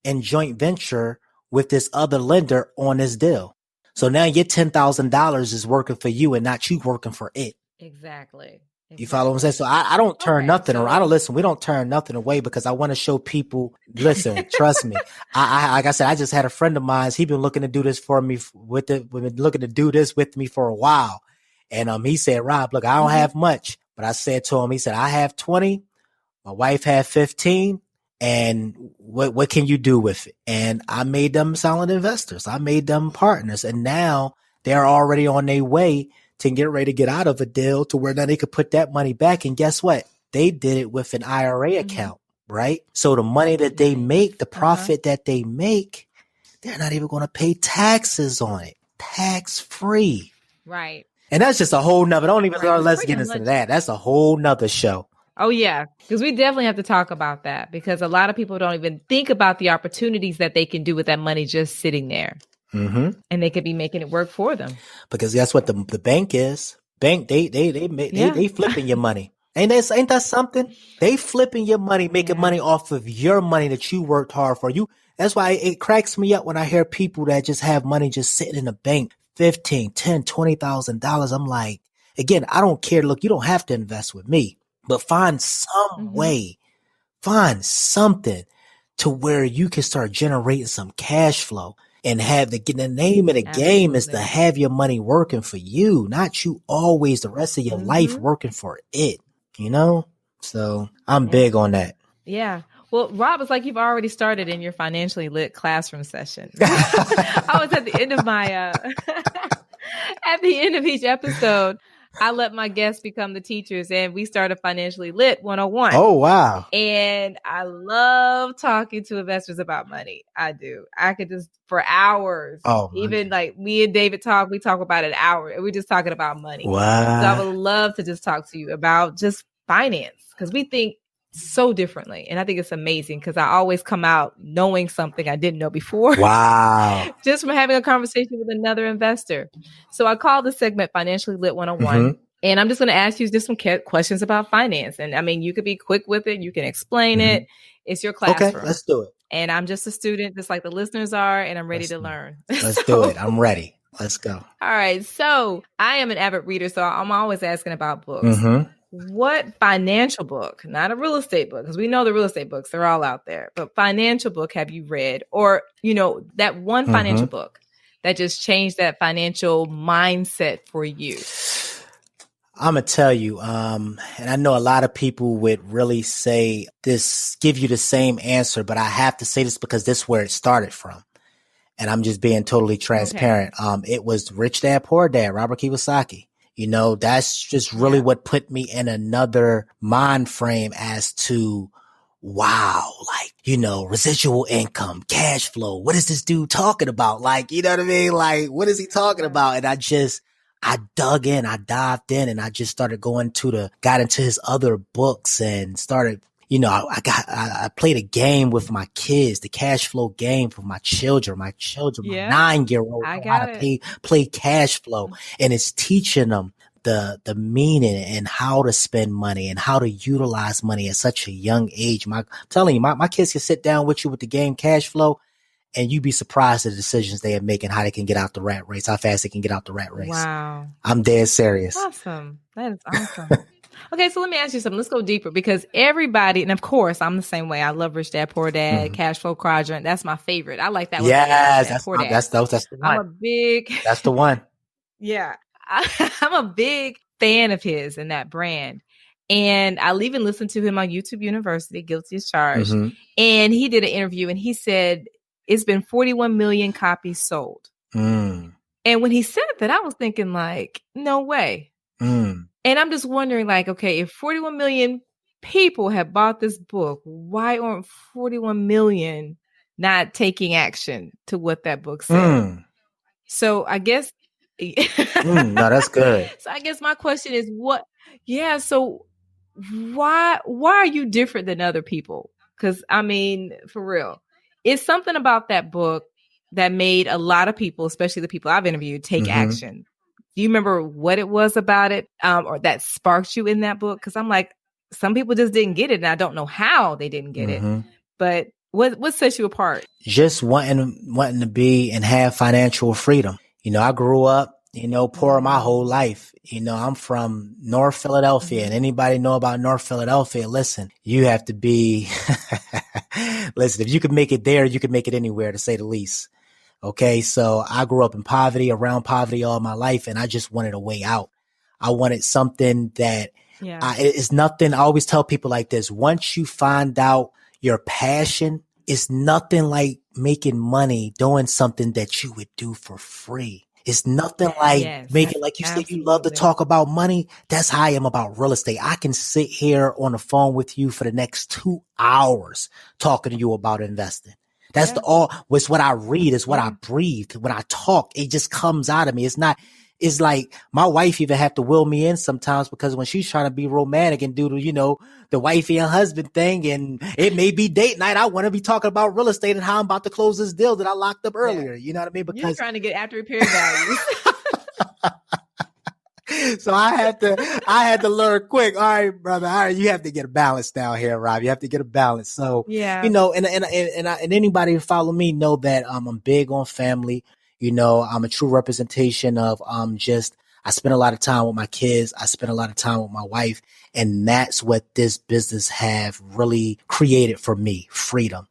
in joint venture with this other lender on this deal. So now your $10,000 is working for you and not you working for it. Exactly. You follow what I'm saying? So I don't turn nothing around. We don't turn nothing away because I want to show people, listen, trust me. Like I said, I just had a friend of mine. He's been looking to do this for me we've been looking to do this with me for a while. And he said, Rob, look, I don't have much, but I said to him, he said, I have 20, my wife had 15. And what can you do with it? And I made them silent investors. I made them partners. And now they're already on their way to get ready to get out of a deal to where now they could put that money back. And guess what? They did it with an IRA account, right? So the money that they make, the profit that they make, they're not even going to pay taxes on it. Tax free. Right. And that's just a whole nother, let's get into that. That's a whole nother show. Oh, yeah, because we definitely have to talk about that because a lot of people don't even think about the opportunities that they can do with that money just sitting there. And they could be making it work for them. Because guess what? The bank is. Bank, they flipping your money. Ain't that something? They flipping your money, making money off of your money that you worked hard for. That's why it cracks me up when I hear people that just have money just sitting in the bank, $15,000, $10,000, $20,000. I'm like, again, I don't care. Look, you don't have to invest with me, but find some way, find something to where you can start generating some cash flow. And have the name of the game is to have your money working for you, not you always the rest of your life working for it, So I'm big on that. Yeah. Well, Rob, it's like you've already started in your financially lit classroom session. I was at the end of at the end of each episode, I let my guests become the teachers and we started Financially Lit 101. Oh, wow. And I love talking to investors about money. I do. I could just for hours. Oh, even like me and David we talk about an hour and we're just talking about money. Wow. So I would love to just talk to you about just finance because we think so differently. And I think it's amazing because I always come out knowing something I didn't know before. Wow. Just from having a conversation with another investor. So I call this segment Financially Lit 101. And I'm just going to ask you just some questions about finance. And I mean, you could be quick with it. You can explain it. It's your classroom. Okay, let's do it. And I'm just a student, just like the listeners are, and I'm ready to learn. Let's do it. I'm ready. Let's go. All right. So I am an avid reader, so I'm always asking about books. What financial book, not a real estate book, because we know the real estate books, they're all out there, but financial book have you read? Or, that one financial book that just changed that financial mindset for you? I'm going to tell you, and I know a lot of people would really give you the same answer, but I have to say this because this is where it started from. and I'm just being totally transparent. Okay. It was Rich Dad, Poor Dad, Robert Kiyosaki. You know, that's just really what put me in another mind frame as to, wow, like, you know, residual income, cash flow. What is this dude talking about? Like, you know what I mean? Like, what is he talking about? And I dug in, I dived in, and I just started got into his other books and started, you know, I played a game with my kids, the cash flow game for my children, my 9-year-old, how to play cash flow. And it's teaching them the meaning and how to spend money and how to utilize money at such a young age. I'm telling you, my kids can sit down with you with the game cash flow, and you'd be surprised at the decisions they are making, how they can get out the rat race, how fast they can get out the rat race. Wow. I'm dead serious. Awesome. That is awesome. Okay, so let me ask you something. Let's go deeper, because everybody, and of course, I'm the same way. I love Rich Dad, Poor Dad, Cash Flow Quadrant. That's my favorite. I like that one. Yes, that's the one. That's the one. Yeah. I'm a big fan of his and that brand. And I'll even listen to him on YouTube University, Guilty as Charged. Mm-hmm. And he did an interview and he said, it's been 41 million copies sold. Mm. And when he said that, I was thinking like, no way. Mm. And I'm just wondering like, okay, if 41 million people have bought this book, why aren't 41 million not taking action to what that book said? Mm. So I guess no, that's good. So I guess my question is so why are you different than other people? Because I mean, for real, it's something about that book that made a lot of people, especially the people I've interviewed, take action. Do you remember what it was about it or that sparked you in that book? Because I'm like, some people just didn't get it, and I don't know how they didn't get it. But what sets you apart? Just wanting to be and have financial freedom. You know, I grew up, you know, poor my whole life. You know, I'm from North Philadelphia, and anybody know about North Philadelphia, listen, you have to be, listen, if you could make it there, you could make it anywhere, to say the least. Okay. So I grew up in poverty, around poverty all my life, and I just wanted a way out. I wanted something that it's nothing. I always tell people like this. Once you find out your passion, it's nothing like making money doing something that you would do for free. It's nothing like making, like you said, you love to talk about money. That's how I am about real estate. I can sit here on the phone with you for the next 2 hours talking to you about investing. That's it's what I read, is what I breathe. When I talk, it just comes out of me. It's like my wife even have to will me in sometimes, because when she's trying to be romantic and do the, you know, the wifey and husband thing, and it may be date night, I want to be talking about real estate and how I'm about to close this deal that I locked up earlier. You know what I mean? Because you're trying to get after repair values. So I had to learn quick. All right, brother. All right. You have to get a balance down here, Rob. You have to get a balance. So, you know, and anybody who follow me know that I'm big on family. You know, I'm a true representation of, I spend a lot of time with my kids. I spend a lot of time with my wife, and that's what this business have really created for me. Freedom.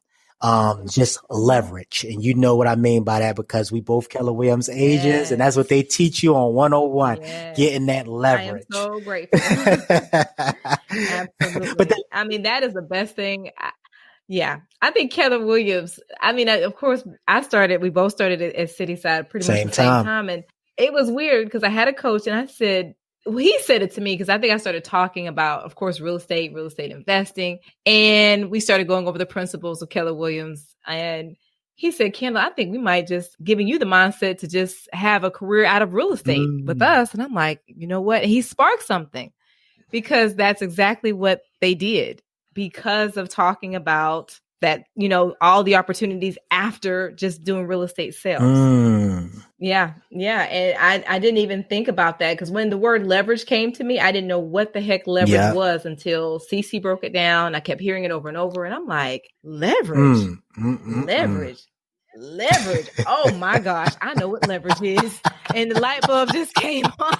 Just leverage. And you know what I mean by that, because we both Keller Williams agents, and that's what they teach you on 101, getting that leverage. I am so grateful. Absolutely. But I mean, that is the best thing. I think Keller Williams, I mean, of course, we both started at Cityside pretty much at the same time. And it was weird because I had a coach, and I said, he said it to me because I think I started talking about, of course, real estate investing. And we started going over the principles of Keller Williams. And he said, Kendall, I think we might just giving you the mindset to just have a career out of real estate with us. And I'm like, you know what? And he sparked something, because that's exactly what they did, because of talking about that, you know, all the opportunities after just doing real estate sales. Yeah. And I didn't even think about that, because when the word leverage came to me, I didn't know what the heck leverage was until CC broke it down. I kept hearing it over and over, and I'm like, leverage. Oh my gosh, I know what leverage is. And the light bulb just came on.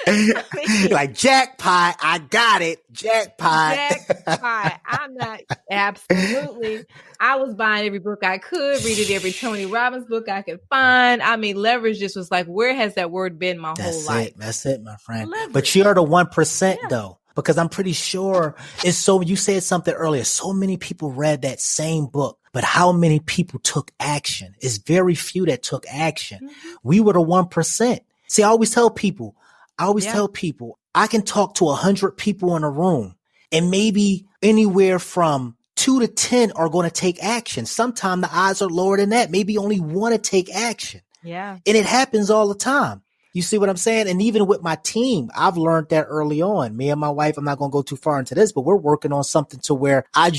I mean, like, jackpot, I got it. Jackpot. I'm not, absolutely. I was buying every book I could, reading every Tony Robbins book I could find. I mean, leverage just was like, where has that word been my whole life? That's it, my friend. Leverage. But you're the 1% though. because I'm pretty sure you said something earlier. So many people read that same book, but how many people took action? It's very few that took action. Mm-hmm. We were the 1%. See, I always tell people, I can talk to 100 people in a room and maybe anywhere from 2 to 10 are going to take action. Sometimes the odds are lower than that. Maybe only 1 to take action. Yeah. And it happens all the time. You see what I'm saying? And even with my team, I've learned that early on. Me and my wife, I'm not going to go too far into this, but we're working on something to where I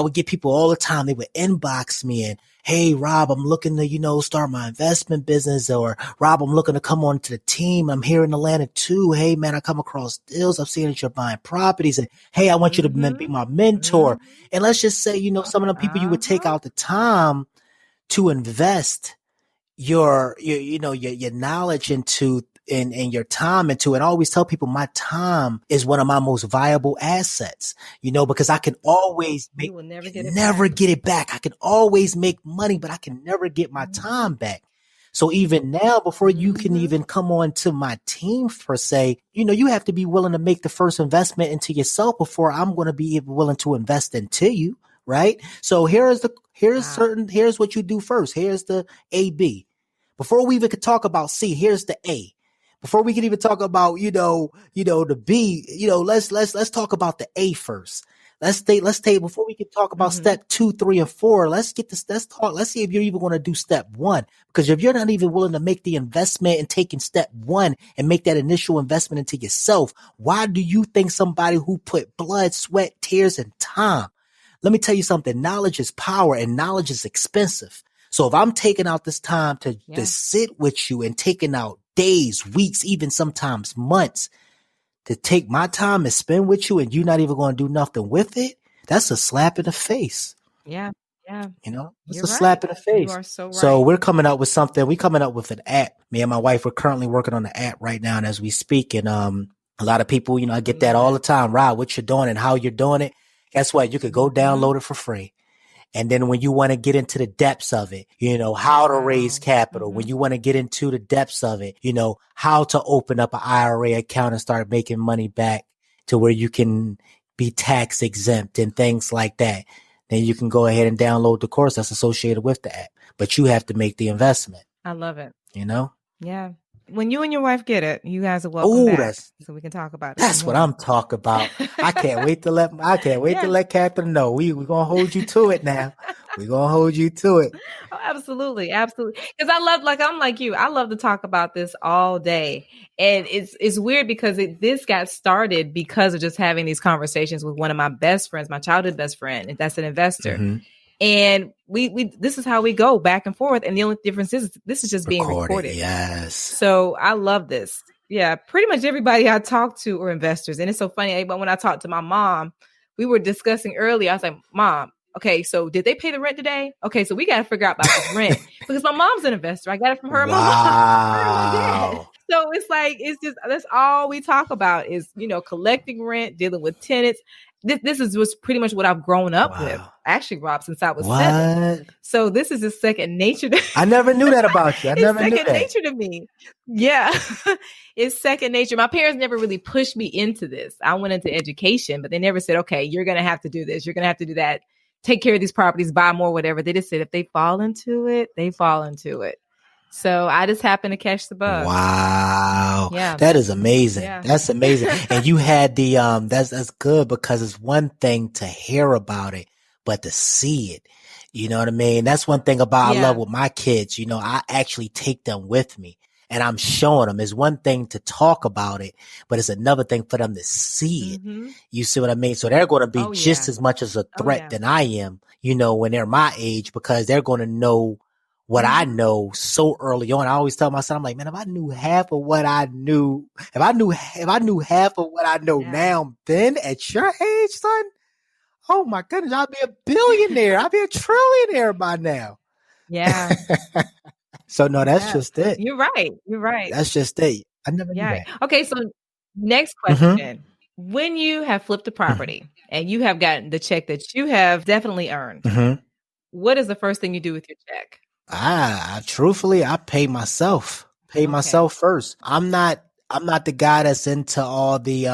would get people all the time. They would inbox me and, hey, Rob, I'm looking to, start my investment business, or Rob, I'm looking to come on to the team. I'm here in Atlanta too. Hey, man, I come across deals. I've seen that you're buying properties, and hey, I want you to be my mentor. And let's just say, some of the people you would take out the time to invest your knowledge into and your time into, and I always tell people my time is one of my most viable assets, because I can always never get it back. I can always make money, but I can never get my time back. So even now, before you can even come on to my team per se, you have to be willing to make the first investment into yourself before I'm going to be willing to invest into you. Right. So here's what you do first. Here's the AB. Before we even could talk about C, here's the A. Before we can even talk about, the B, let's talk about the A first. Let's stay before we can talk about step 2, 3, and 4. Let's see if you're even going to do step 1, because if you're not even willing to make the investment and taking step 1 and make that initial investment into yourself, why do you think somebody who put blood, sweat, tears, and time? Let me tell you something. Knowledge is power, and knowledge is expensive. So if I'm taking out this time to sit with you and taking out days, weeks, even sometimes months to take my time and spend with you, and you're not even going to do nothing with it, that's a slap in the face. Yeah. Yeah. It's a slap in the face. You are so right. So we're coming up with something. We're coming up with an app. Me and my wife, we're currently working on the app right now. And as we speak, and a lot of people, I get that all the time. Rob, what you're doing and how you're doing it. Guess what? You could go download it for free. And then when you want to get into the depths of it, how to raise capital, when you want to get into the depths of it, how to open up an IRA account and start making money back to where you can be tax exempt and things like that, then you can go ahead and download the course that's associated with the app. But you have to make the investment. I love it. Yeah. When you and your wife get it, you guys are welcome back, so we can talk about it. That's what I'm talking about. I can't wait to let Catherine know. We're gonna hold you to it now. We're gonna hold you to it. Oh, absolutely, absolutely. Because I'm like you. I love to talk about this all day, and it's weird because this got started because of just having these conversations with one of my best friends, my childhood best friend, and that's an investor. Mm-hmm. And we this is how we go back and forth. And the only difference is this is just being recorded. Yes. So I love this. Yeah. Pretty much everybody I talk to are investors. And it's so funny. But when I talked to my mom, we were discussing earlier. I was like, Mom, okay, so did they pay the rent today? Okay, so we got to figure out about this rent because my mom's an investor. I got it from her and my mom. So that's all we talk about is, collecting rent, dealing with tenants. This is just pretty much what I've grown up with. Actually, Rob, since I was 7. So this is just second nature. I never knew that about you. It's second nature to me. Yeah, it's second nature. My parents never really pushed me into this. I went into education, but they never said, okay, you're going to have to do this. You're going to have to do that. Take care of these properties, buy more, whatever. They just said, if they fall into it, they fall into it. So I just happened to catch the bug. Wow. Yeah. That is amazing. Yeah. That's amazing. And you had the, that's good because it's one thing to hear about it, but to see it, you know what I mean? That's one thing about I love with my kids. I actually take them with me and I'm showing them. It's one thing to talk about it, but it's another thing for them to see it. Mm-hmm. You see what I mean? So they're going to be just as much as a threat than I am, when they're my age, because they're going to know what I know so early on. I always tell my son, I'm like, man, if I knew half of what I knew, if I knew half of what I know now, then at your age, son, oh my goodness, I'd be a billionaire. I'd be a trillionaire by now. Yeah. So no, that's just it. You're right. That's just it. I never knew that. Okay. So next question. Mm-hmm. When you have flipped a property and you have gotten the check that you have definitely earned, what is the first thing you do with your check? Truthfully, I pay myself. Myself first. I'm not the guy that's into all the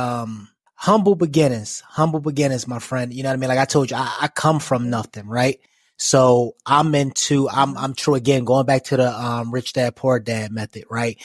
humble beginnings, my friend. You know what I mean? Like I told you, I come from nothing, right? So I'm true again, going back to the, rich dad, poor dad method, right?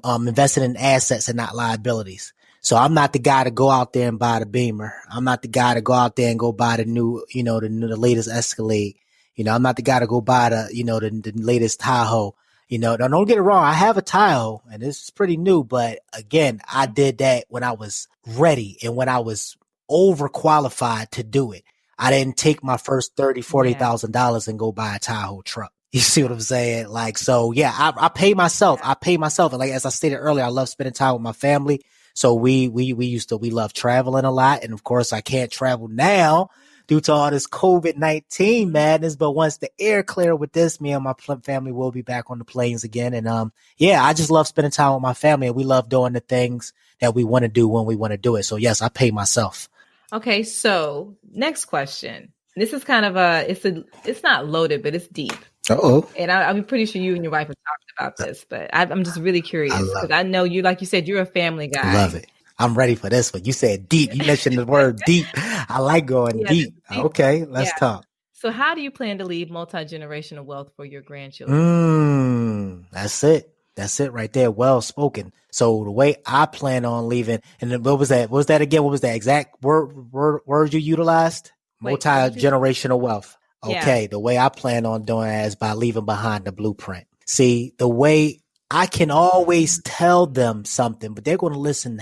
Investing in assets and not liabilities. So I'm not the guy to go out there and buy the Beamer. I'm not the guy to go out there and go buy the new, the latest Escalade. I'm not the guy to go buy the latest Tahoe. Don't get it wrong. I have a Tahoe and this is pretty new, but again, I did that when I was ready and when I was overqualified to do it. I didn't take my first $30,000-$40,000 and go buy a Tahoe truck. You see what I'm saying? Like, so yeah, I pay myself. And like, as I stated earlier, I love spending time with my family. So we love traveling a lot. And of course I can't travel now due to all this COVID-19 madness. But once the air clear with this, me and my family will be back on the planes again. And, I just love spending time with my family and we love doing the things that we want to do when we want to do it. So yes, I pay myself. Okay. So next question. This is kind of it's not loaded, but it's deep. Uh-oh. And I'm pretty sure you and your wife have talked about this, but I'm just really curious because I know you, like you said, you're a family guy. Love it. I'm ready for this one. You said deep. You mentioned the word deep. I like going deep. Okay, let's talk. So how do you plan to leave multi-generational wealth for your grandchildren? That's it. That's it right there. Well spoken. So the way I plan on leaving, and then what was that? What was that again? What was the exact word you utilized? Multi-generational wealth. Okay. Yeah. The way I plan on doing that is by leaving behind the blueprint. See, the way I can always tell them something, but they're going to listen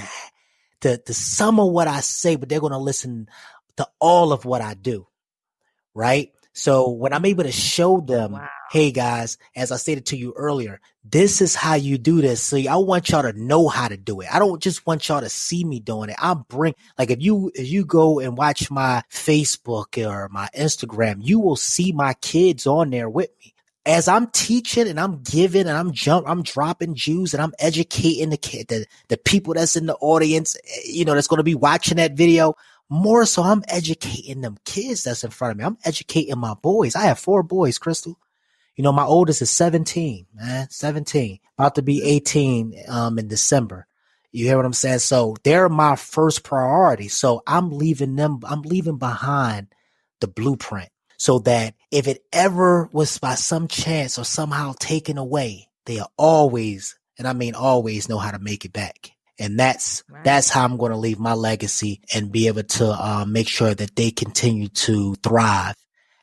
to some of what I say, but they're going to listen to all of what I do. Right. So when I'm able to show them, hey guys, as I stated to you earlier, this is how you do this. See, I want y'all to know how to do it. I don't just want y'all to see me doing it. If you go and watch my Facebook or my Instagram, you will see my kids on there with me. As I'm teaching and I'm giving and I'm dropping Jews and I'm educating the people that's in the audience, that's going to be watching that video. More so, I'm educating them kids that's in front of me. I'm educating my boys. I have 4 boys, Crystal. My oldest is 17, man, 17, about to be 18 in December. You hear what I'm saying? So they're my first priority. So I'm leaving behind the blueprint so that if it ever was by some chance or somehow taken away, they'll always, and I mean always, know how to make it back. And that's how I'm going to leave my legacy and be able to make sure that they continue to thrive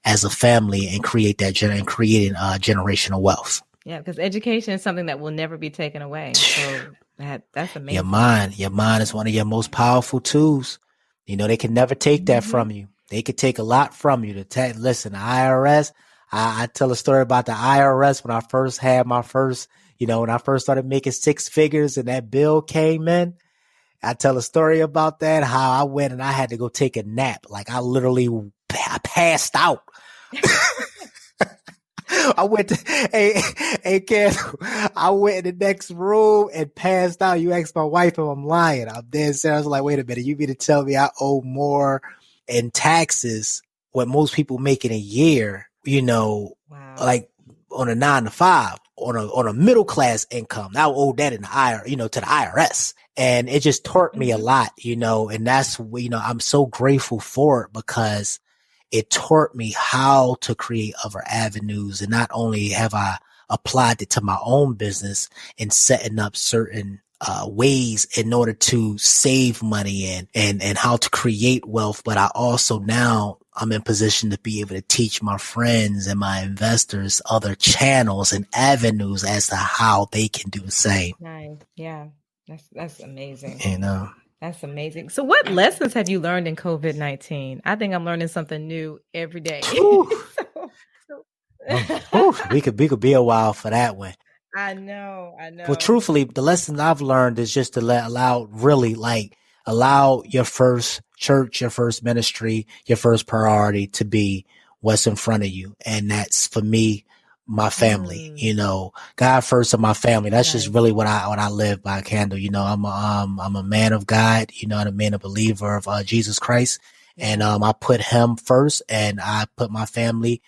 as a family and creating generational wealth. Yeah, because education is something that will never be taken away. So that's amazing. Your mind is one of your most powerful tools. They can never take that from you. They could take a lot from you. Listen, the IRS. I tell a story about the IRS when I first had my first. When I first started making 6 figures and that bill came in, I tell a story about that, how I went and I had to go take a nap. Like I literally passed out. I went in the next room and passed out. You asked my wife if I'm lying. I'm dead serious. I was like, wait a minute. You mean to tell me I owe more in taxes what most people make in a year, like on a 9 to 5. On a middle class income. I owe that to the IRS. And it just taught me a lot, and that's, I'm so grateful for it because it taught me how to create other avenues. And not only have I applied it to my own business and setting up certain ways in order to save money and how to create wealth, but I also now I'm in position to be able to teach my friends and my investors other channels and avenues as to how they can do the same. Nice. Yeah. That's amazing. That's amazing. So what lessons have you learned in COVID-19? I think I'm learning something new every day. We could be a while for that one. I know. Well, truthfully, the lesson I've learned is just to allow your first church, your first ministry, your first priority to be what's in front of you. And that's for me, my family, God first and my family. That's just really what I live by, Candle. I'm a man of God, I'm a man, a believer of Jesus Christ. And I put him first and I put my family,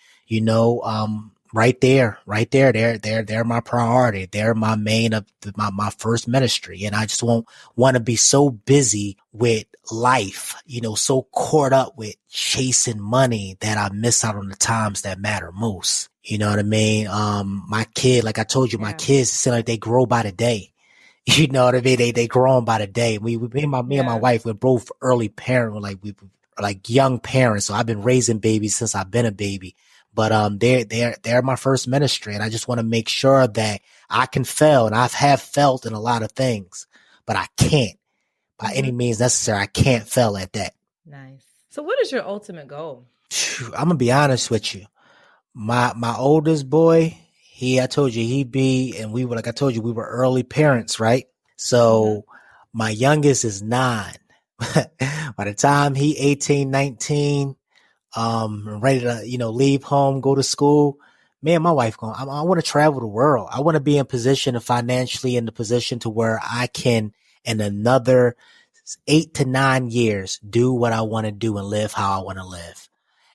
right there. They're my priority. They're my main of my first ministry. And I just won't want to be so busy with life, so caught up with chasing money that I miss out on the times that matter most. You know what I mean? My kid, like I told you, my kids seem like they grow by the day. You know what I mean? They growing by the day. Me and my wife, we're both early parent, like young parents. So I've been raising babies since I've been a baby. But they're my first ministry, and I just want to make sure that I can fail, and I have felt in a lot of things, but I can't by any means necessary. I can't fail at that. Nice. So, what is your ultimate goal? I'm gonna be honest with you. My oldest boy, I told you we were early parents, right? So my youngest is 9. By the time he 18, 19. Ready to, leave home, go to school. Me and my wife I want to travel the world. I want to be in the position to where I can, in another 8 to 9 years, do what I want to do and live how I want to live.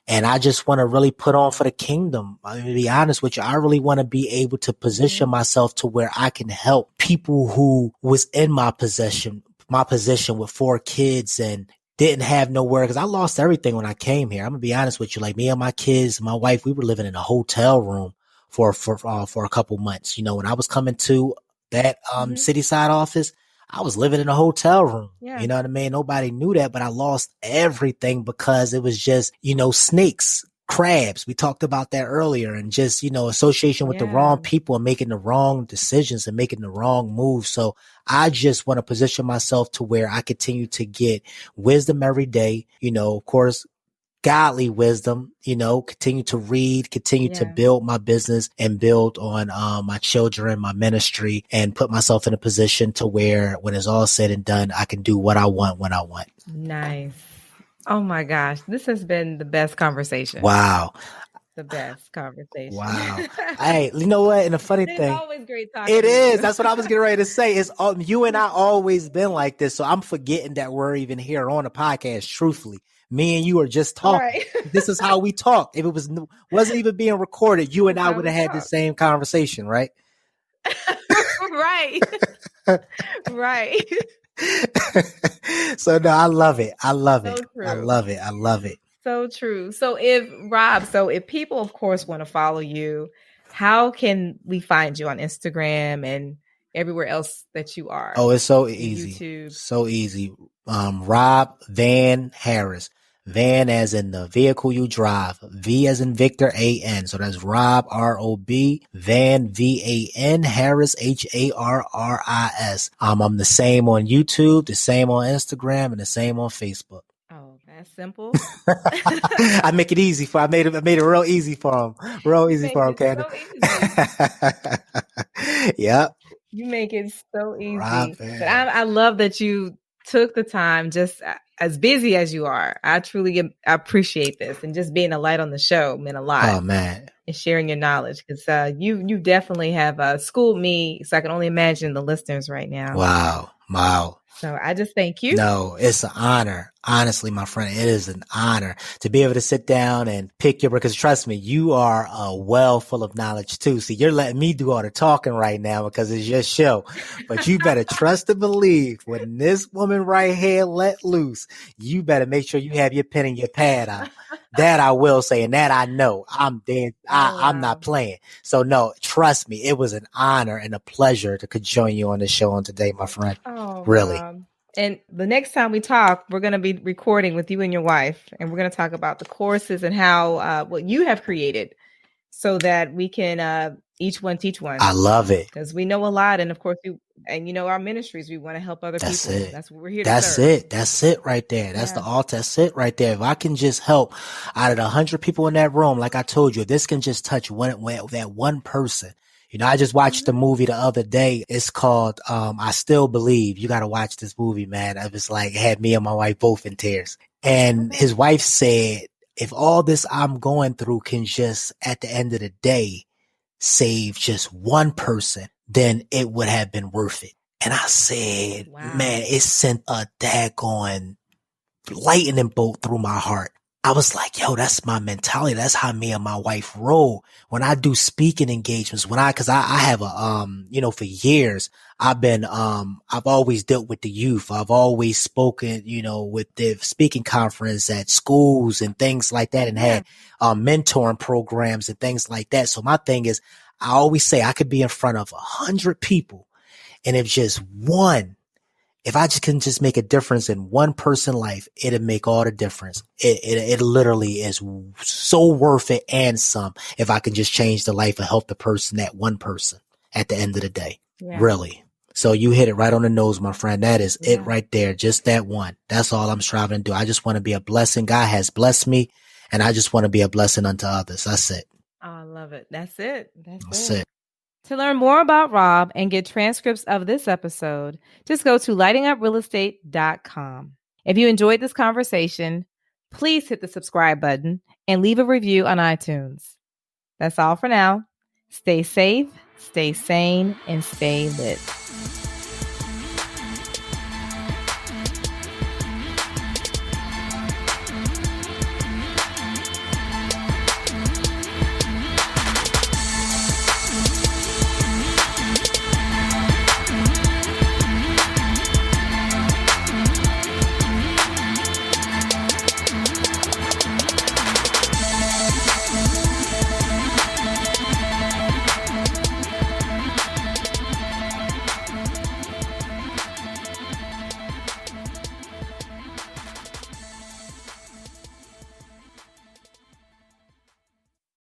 And I just want to really put on for the kingdom. To be honest with you, I really want to be able to position myself to where I can help people who was in my position with 4 kids and didn't have nowhere, because I lost everything when I came here. I'm gonna be honest with you. Like, me and my kids, my wife, we were living in a hotel room for a couple months. When I was coming to that city side office, I was living in a hotel room. Yeah. You know what I mean? Nobody knew that, but I lost everything because it was just, snakes, crabs. We talked about that earlier, and just, association with the wrong people and making the wrong decisions and making the wrong moves. So I just want to position myself to where I continue to get wisdom every day, of course, godly wisdom, continue to read, continue to build my business and build on my children, my ministry, and put myself in a position to where when it's all said and done, I can do what I want when I want. Nice. Oh my gosh. This has been the best conversation. Wow. The best conversation. Wow. Hey, you know what? And the funny thing, it's always great talking. It is. That's what I was getting ready to say. It's you and I always been like this. So I'm forgetting that we're even here on the podcast. Truthfully, me and you are just talking. Right. This is how we talk. If it wasn't even being recorded, you and I would have had the same conversation, right? Right. Right. So no, I love it. I love it. I love it. I love it. So true. So if people, of course, want to follow you, how can we find you on Instagram and everywhere else that you are? Oh, it's so easy. YouTube. So easy. Rob Van Harris. Van as in the vehicle you drive. V as in Victor, A-N. So that's Rob, R-O-B, Van, V-A-N, Harris, H-A-R-R-I-S. I'm the same on YouTube, the same on Instagram, and the same on Facebook. Oh, that's simple. I make it easy I made it real easy for him. Real easy for him, Candace. So yep. You make it so easy. But I love that you took the time, just as busy as you are. I truly appreciate this, and just being a light on the show meant a lot. Oh man. And sharing your knowledge, because you definitely have schooled me. So I can only imagine the listeners right now. Wow. So I just thank you. No, it's an honor. Honestly, my friend, it is an honor to be able to sit down and pick your brain. Because trust me, you are a well full of knowledge too. See, you're letting me do all the talking right now because it's your show. But you better trust and believe when this woman right here let loose, you better make sure you have your pen and your pad out. That I will say, and that I know. I'm dead. I'm not playing. So no, trust me, it was an honor and a pleasure to join you on the show on today, my friend. Oh, really. And the next time we talk, we're going to be recording with you and your wife, and we're going to talk about the courses and how what you have created, so that we can each one teach one. I love it, because we know a lot, and of course, our ministries, we want to help other people. That's what we're here. That's to serve. it. That's it right there. That's the altar. That's it right there. If I can just help out of the 100 people in that room, like I told you, if this can just touch that one person. I just watched the movie the other day. It's called I Still Believe. You got to watch this movie, man. It was like, it had me and my wife both in tears. And his wife said, if all this I'm going through can just, at the end of the day, save just one person, then it would have been worth it. And I said, man, it sent a daggone lightning bolt through my heart. I was like, yo, that's my mentality. That's how me and my wife roll. When I do speaking engagements, cause I have for years, I've always dealt with the youth. I've always spoken, with the speaking conference at schools and things like that, and had, mentoring programs and things like that. So my thing is, I always say I could be in front of 100 people. And if I just can just make a difference in one person's life, it'll make all the difference. It literally is so worth it and some if I can just change the life and help that one person at the end of the day. Yeah. Really. So you hit it right on the nose, my friend. That is it right there. Just that one. That's all I'm striving to do. I just want to be a blessing. God has blessed me, and I just want to be a blessing unto others. That's it. Oh, I love it. That's it. That's it. To learn more about Rob and get transcripts of this episode, just go to lightinguprealestate.com. If you enjoyed this conversation, please hit the subscribe button and leave a review on iTunes. That's all for now. Stay safe, stay sane, and stay lit.